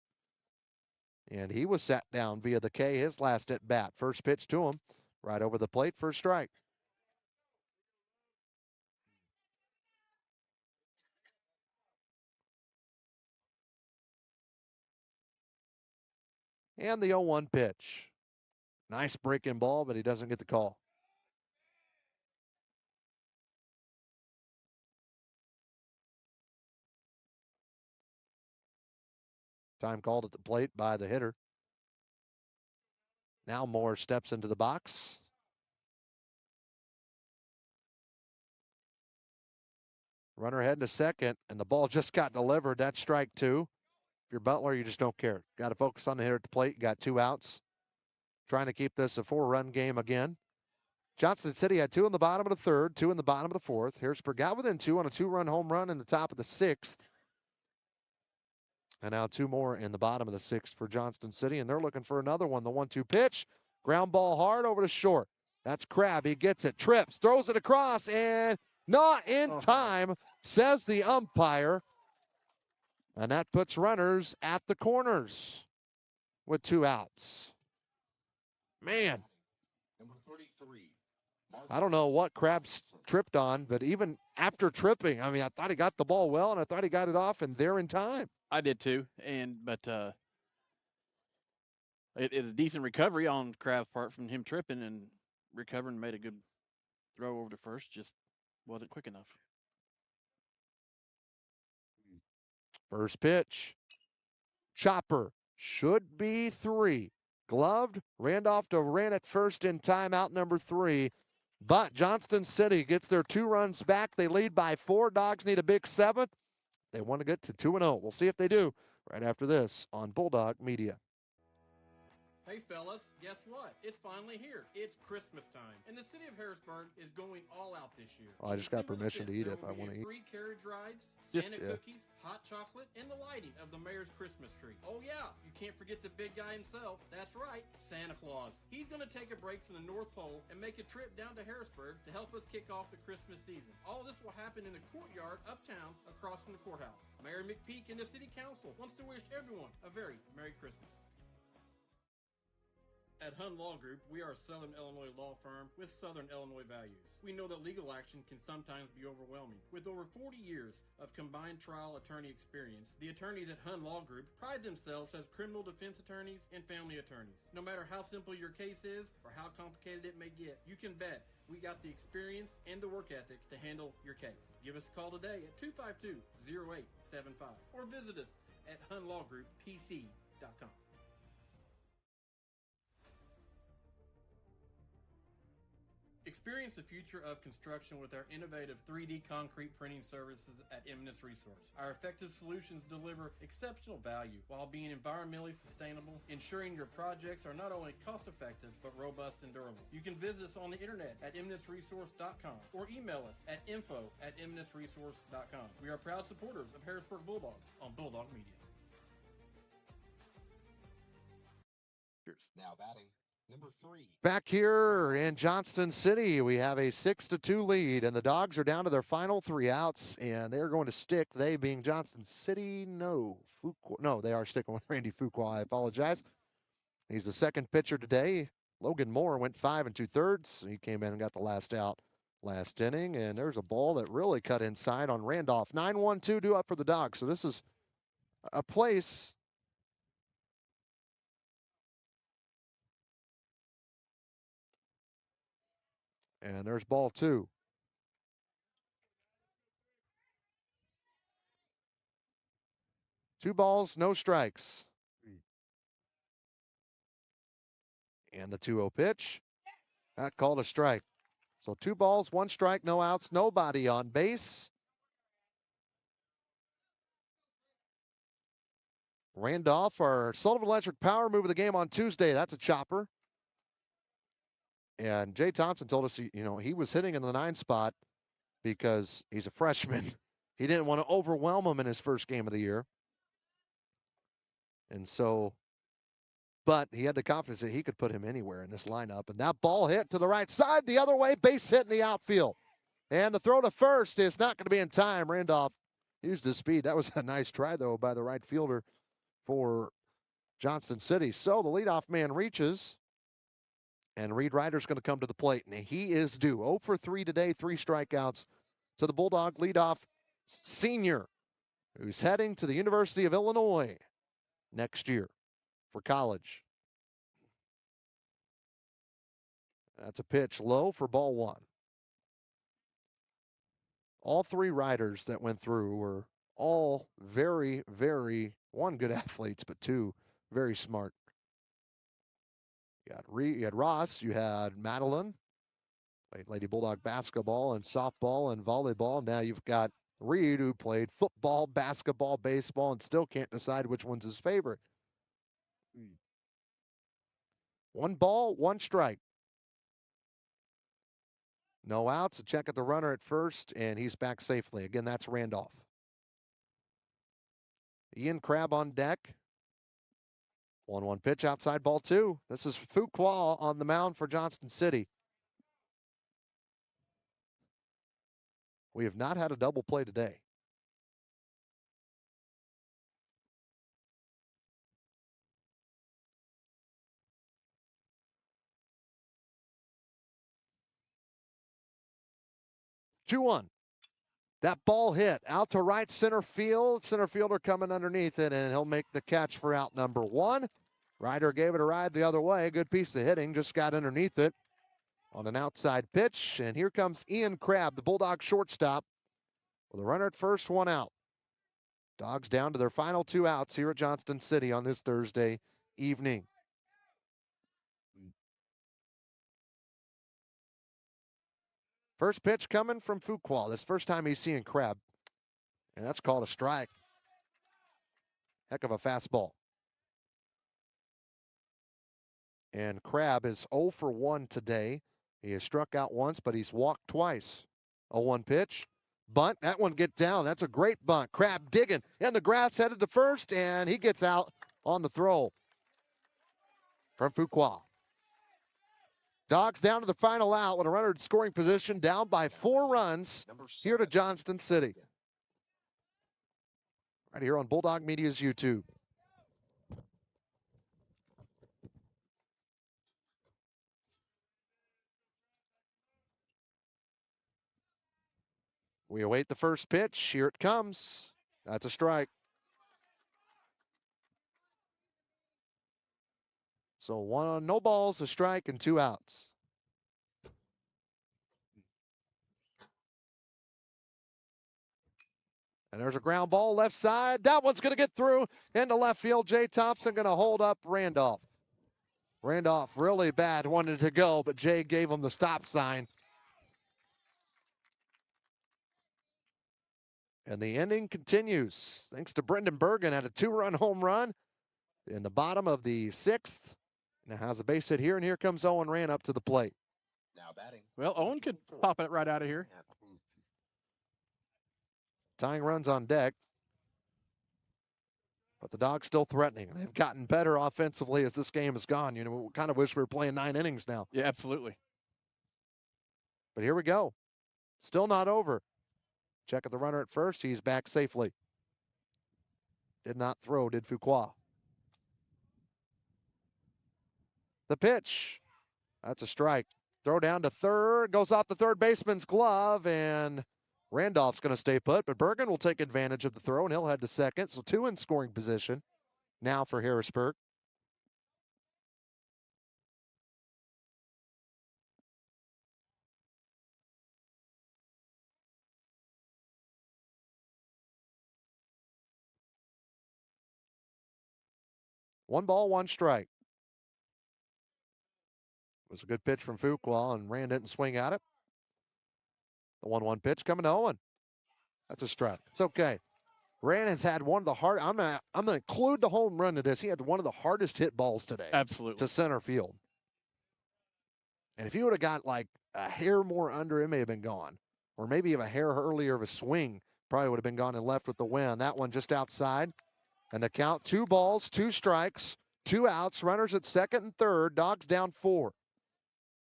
Speaker 1: And he was sat down via the K his last at bat. First pitch to him, right over the plate for a strike. And the 0-1 pitch. Nice breaking ball, but he doesn't get the call. Time called at the plate by the hitter. Now Moore steps into the box. Runner heading to second, and the ball just got delivered. That's strike 2. If you're Butler, you just don't care. Got to focus on the hitter at the plate. You got 2 outs. Trying to keep this a 4-run game again. Johnston City had 2 in the bottom of the 3rd, 2 in the bottom of the 4th. Harrisburg got within 2 on a 2-run home run in the top of the 6th. And now 2 more in the bottom of the 6th for Johnston City, and they're looking for another one. The 1-2 pitch. Ground ball hard over to short. That's Crabb. He gets it, trips, throws it across, and not in time, says the umpire. And that puts runners at the corners with 2 outs. Man,
Speaker 3: Number 33.
Speaker 1: I don't know what Crabb's tripped on, but even after tripping, I mean, I thought he got the ball well, and I thought he got it off, and they're in time.
Speaker 4: I did too, but it is a decent recovery on Crabb's part from him tripping and recovering. Made a good throw over to first, just wasn't quick enough.
Speaker 1: First pitch. Chopper should be 3. Gloved. Randolph ran at first in timeout number 3. But Johnston City gets their 2 runs back. They lead by 4. Dogs need a big 7th. They want to get to 2-0. We'll see if they do right after this on Bulldog Media.
Speaker 5: Hey fellas, guess what? It's finally here. It's Christmas time, and the city of Harrisburg is going all out this year.
Speaker 1: Well, I just got permission to eat if I want to eat.
Speaker 5: Free carriage rides, Santa
Speaker 1: Yeah.
Speaker 5: cookies, hot chocolate, and the lighting of the mayor's Christmas tree. Oh yeah, you can't forget the big guy himself. That's right, Santa Claus. He's going to take a break from the North Pole and make a trip down to Harrisburg to help us kick off the Christmas season. All this will happen in the courtyard uptown across from the courthouse. Mayor McPeak and the city council wants to wish everyone a very Merry Christmas. At Hun Law Group, we are a Southern Illinois law firm with Southern Illinois values. We know that legal action can sometimes be overwhelming. With over 40 years of combined trial attorney experience, the attorneys at Hun Law Group pride themselves as criminal defense attorneys and family attorneys. No matter how simple your case is or how complicated it may get, you can bet we got the experience and the work ethic to handle your case. Give us a call today at 252-0875 or visit us at hunlawgrouppc.com. Experience the future of construction with our innovative 3D concrete printing services at Eminence Resource. Our effective solutions deliver exceptional value while being environmentally sustainable, ensuring your projects are not only cost-effective but robust and durable. You can visit us on the internet at eminenceresource.com or email us at info@eminenceresource.com. We are proud supporters of Harrisburg Bulldogs on Bulldog Media.
Speaker 3: Now batting, number 3.
Speaker 1: Back here in Johnston City, we have a 6-2 lead, and the Dogs are down to their final 3 outs, and they're going to stick. They being Johnston City, no, they are sticking with Randy Fuqua. I apologize. He's the second pitcher today. Logan Moore went 5 2/3. He came in and got the last out last inning, and there's a ball that really cut inside on Randolph. 9-1-2 due up for the Dogs. So this is a place. And there's ball 2. 2 balls, no strikes. And the 2-0 pitch. That called a strike. So 2 balls, 1 strike, no outs, nobody on base. Randolph, our Sullivan Electric Power move of the game on Tuesday. That's a chopper. And Jay Thompson told us, he was hitting in the 9 spot because he's a freshman. He didn't want to overwhelm him in his first game of the year. And so, but he had the confidence that he could put him anywhere in this lineup. And that ball hit to the right side, the other way, base hit in the outfield. And the throw to first is not going to be in time. Randolph used his speed. That was a nice try, though, by the right fielder for Johnston City. So the leadoff man reaches. And Reed Ryder's going to come to the plate, and he is due. 0 for 3 today, 3 strikeouts to the Bulldog leadoff senior, who's heading to the University of Illinois next year for college. That's a pitch low for ball 1. All 3 riders that went through were all very, very, 1 good athletes, but 2 very smart. You had Ross, you had Madeline, played Lady Bulldog basketball and softball and volleyball. Now you've got Reed, who played football, basketball, baseball, and still can't decide which one's his favorite. 1 ball, 1 strike. No outs. A check at the runner at first, and he's back safely. Again, that's Randolph. Ian Crabb on deck. 1-1 pitch outside ball 2. This is Fuqua on the mound for Johnston City. We have not had a double play today. Two-1. That ball hit out to right center field. Center fielder coming underneath it, and he'll make the catch for out number 1. Ryder gave it a ride the other way. Good piece of hitting. Just got underneath it on an outside pitch. And here comes Ian Crabb, the Bulldog shortstop, with a runner at first, 1 out. Dogs down to their final 2 outs here at Johnston City on this Thursday evening. First pitch coming from Fuqua. This first time he's seeing Crabb. And that's called a strike. Heck of a fastball. And Crabb is 0 for 1 today. He has struck out once, but he's walked twice. 0-1 pitch. Bunt. That one get down. That's a great bunt. Crabb digging in the grass, headed to first, and he gets out on the throw from Fuqua. Dogs down to the final out with a runner in scoring position, down by 4 runs here to Johnston City. Right here on Bulldog Media's YouTube. We await the first pitch. Here it comes. That's a strike. So no balls, a strike, and 2 outs. And there's a ground ball left side. That one's going to get through into left field. Jay Thompson going to hold up Randolph. Randolph really bad, wanted to go, but Jay gave him the stop sign. And the inning continues. Thanks to Brendan Bergen at a 2-run home run in the bottom of the 6th. Now has a base hit here, and here comes Owen Rand up to the plate.
Speaker 3: Now batting.
Speaker 4: Well, Owen could pop it right out of here.
Speaker 1: Tying runs on deck. But the Dogs still threatening. They've gotten better offensively as this game has gone. You know, we kind of wish we were playing 9 innings now.
Speaker 4: Yeah, absolutely.
Speaker 1: But here we go. Still not over. Check at the runner at first. He's back safely. Did not throw, did Fuqua. The pitch. That's a strike. Throw down to third. Goes off the third baseman's glove, and Randolph's going to stay put, but Bergen will take advantage of the throw, and he'll head to second. So 2 in scoring position now for Harrisburg. One ball, one strike. It was a good pitch from Fuqua, and Rand didn't swing at it. The 1-1 pitch coming to Owen. That's a strike. It's okay. Rand has had one of the hard. I'm gonna include the home run to this. He had one of the hardest hit balls today.
Speaker 4: Absolutely.
Speaker 1: To center field. And if he would have got like a hair more under, it may have been gone. Or maybe if a hair earlier of a swing, probably would have been gone and left with the win. That one just outside. And the count, 2 balls, 2 strikes, 2 outs. Runners at second and third. Dogs down 4.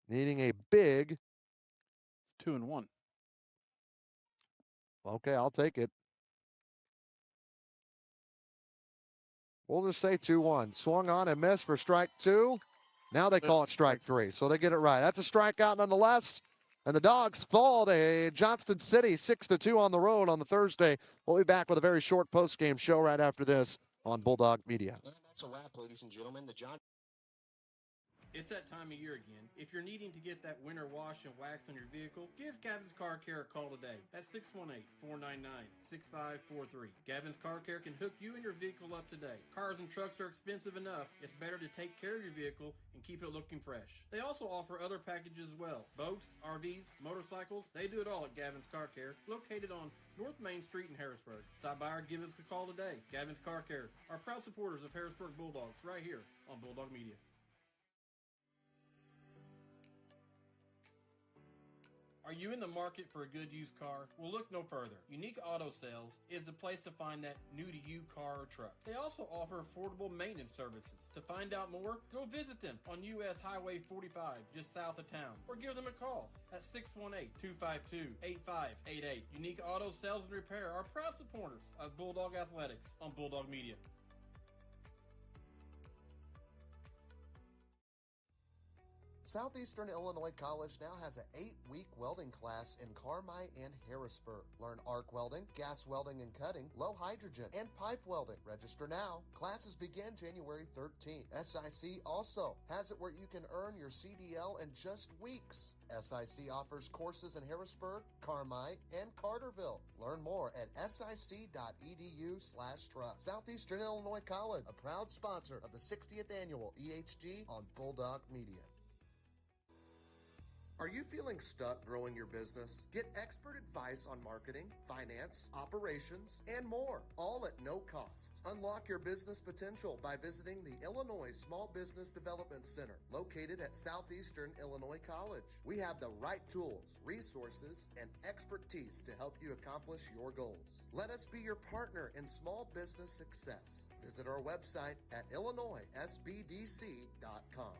Speaker 1: Needing a big
Speaker 4: 2-1.
Speaker 1: Okay, I'll take it. We'll just say 2-1. Swung on and missed for strike 2. Now they call it strike 3, so they get it right. That's a strikeout nonetheless. And the Dogs fall to Johnston City 6-2 on the road on the Thursday. We'll be back with a very short post-game show right after this on Bulldog Media.
Speaker 3: And that's a wrap, ladies and gentlemen.
Speaker 5: It's that time of year again. If you're needing to get that winter wash and wax on your vehicle, give Gavin's Car Care a call today at 618-499-6543. Gavin's Car Care can hook you and your vehicle up today. Cars and trucks are expensive enough. It's better to take care of your vehicle and keep it looking fresh. They also offer other packages as well. Boats, RVs, motorcycles, they do it all at Gavin's Car Care, located on North Main Street in Harrisburg. Stop by or give us a call today. Gavin's Car Care are proud supporters of Harrisburg Bulldogs right here on Bulldog Media. Are you in the market for a good used car? Well, look no further. Unique Auto Sales is the place to find that new-to-you car or truck. They also offer affordable maintenance services. To find out more, go visit them on U.S. Highway 45, just south of town, or give them a call at 618-252-8588. Unique Auto Sales and Repair are proud supporters of Bulldog Athletics on Bulldog Media.
Speaker 2: Southeastern Illinois College now has an 8-week welding class in Carmi and Harrisburg. Learn arc welding, gas welding and cutting, low hydrogen, and pipe welding. Register now. Classes begin January 13th. SIC also has it where you can earn your CDL in just weeks. SIC offers courses in Harrisburg, Carmi, and Carterville. Learn more at sic.edu/trust. Southeastern Illinois College, a proud sponsor of the 60th Annual EHG on Bulldog Media. Are you feeling stuck growing your business? Get expert advice on marketing, finance, operations, and more, all at no cost. Unlock your business potential by visiting the Illinois Small Business Development Center, located at Southeastern Illinois College. We have the right tools, resources, and expertise to help you accomplish your goals. Let us be your partner in small business success. Visit our website at illinoissbdc.com.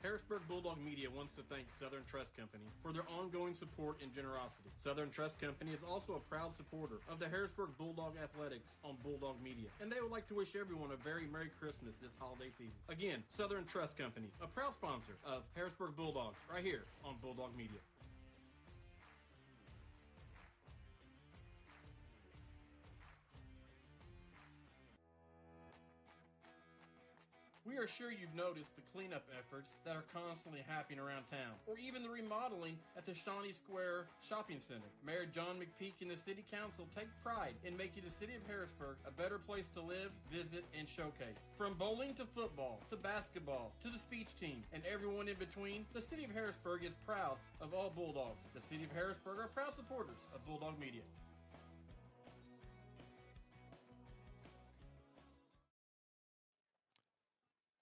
Speaker 5: Harrisburg Bulldog Media wants to thank Southern Trust Company for their ongoing support and generosity. Southern Trust Company is also a proud supporter of the Harrisburg Bulldog Athletics on Bulldog Media, and they would like to wish everyone a very Merry Christmas this holiday season. Again, Southern Trust Company, a proud sponsor of Harrisburg Bulldogs, right here on Bulldog Media. We are sure you've noticed the cleanup efforts that are constantly happening around town, or even the remodeling at the Shawnee Square Shopping Center. Mayor John McPeak and the City Council take pride in making the city of Harrisburg a better place to live, visit, and showcase. From bowling to football, to basketball, to the speech team, and everyone in between, the city of Harrisburg is proud of all Bulldogs. The city of Harrisburg are proud supporters of Bulldog Media.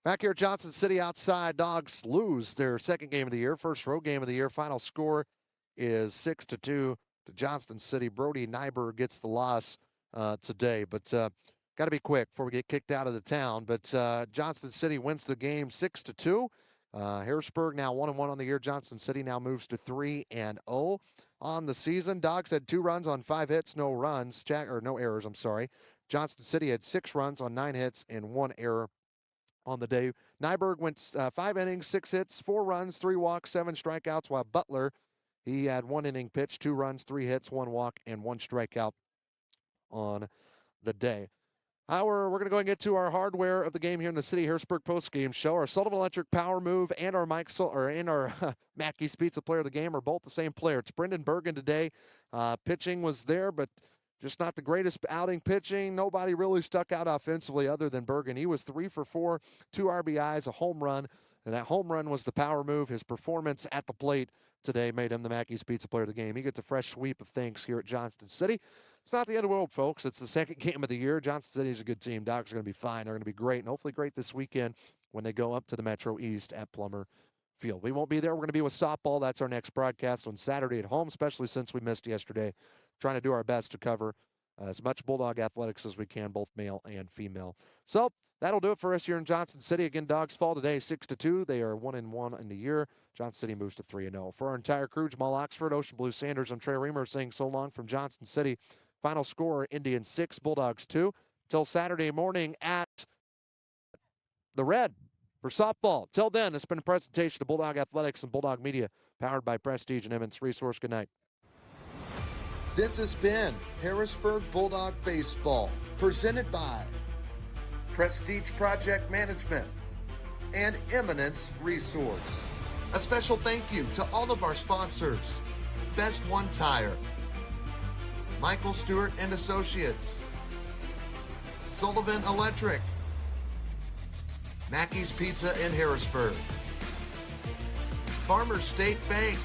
Speaker 1: Back here at Johnston City outside, Dogs lose their second game of the year, first road game of the year. Final score is 6-2 to Johnston City. Brody Nyberg gets the loss today, but got to be quick before we get kicked out of the town. But Johnston City wins the game 6-2. Harrisburg now 1-1 on the year. Johnston City now moves to 3-0 on the season. Dogs had 2 runs on 5 hits, no errors. Johnston City had 6 runs on 9 hits and 1 error on the day. Nyberg went 5 innings, 6 hits, 4 runs, 3 walks, 7 strikeouts, while Butler, he had 1 inning pitch, 2 runs, 3 hits, 1 walk, and 1 strikeout on the day. We're going to go and get to our hardware of the game here in the City Harrisburg postgame show. Our Sullivan Electric Power Move and our Mackey's Pizza Player of the Game are both the same player. It's Brendan Bergen today. Pitching was there, but just not the greatest outing pitching. Nobody really stuck out offensively other than Bergen. He was 3 for 4, 2 RBIs, a home run, and that home run was the power move. His performance at the plate today made him the Mackey's Pizza Player of the Game. He gets a fresh sweep of thanks here at Johnston City. It's not the end of the world, folks. It's the second game of the year. Johnston City is a good team. Dogs are going to be fine. They're going to be great, and hopefully great this weekend when they go up to the Metro East at Plummer Field. We won't be there. We're going to be with softball. That's our next broadcast on Saturday at home, especially since we missed yesterday. Trying to do our best to cover as much Bulldog athletics as we can, both male and female. So that'll do it for us here in Johnston City. Again, Dogs fall today 6-2. They are 1-1 in the year. Johnston City moves to 3-0. For our entire crew, Jamal Oxford, Ocean Blue Sanders, I'm Trey Reamer saying so long from Johnston City. Final score, Indians 6, Bulldogs 2. Till Saturday morning at the Red for softball. Till then, it's been a presentation of Bulldog Athletics and Bulldog Media, powered by Prestige and Emmons Resource. Good night.
Speaker 2: This has been Harrisburg Bulldog Baseball, presented by Prestige Project Management and Eminence Resource. A special thank you to all of our sponsors: Best One Tire, Michael Stewart and Associates, Sullivan Electric, Mackey's Pizza in Harrisburg, Farmers State Bank,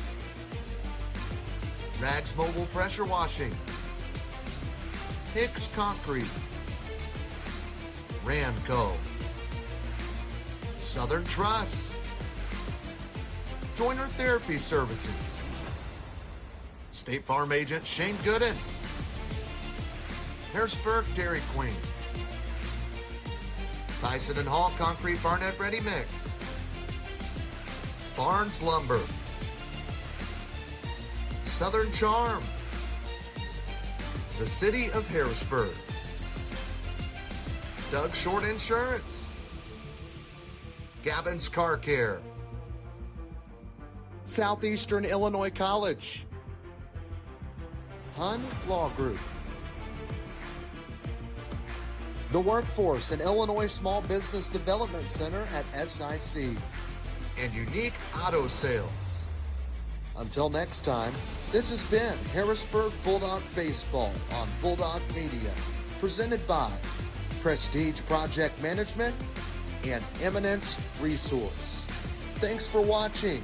Speaker 2: Rags Mobile Pressure Washing, Hicks Concrete, Ramco, Southern Trust, Joiner Therapy Services, State Farm Agent Shane Gooden, Harrisburg Dairy Queen, Tyson and Hall Concrete Barnett Ready Mix, Barnes Lumber, Southern Charm, the City of Harrisburg, Doug Short Insurance, Gavin's Car Care, Southeastern Illinois College, Hun Law Group, the Workforce and Illinois Small Business Development Center at SIC, and Unique Auto Sales. Until next time, this has been Harrisburg Bulldog Baseball on Bulldog Media, presented by Prestige Project Management and Eminence Resource. Thanks for watching.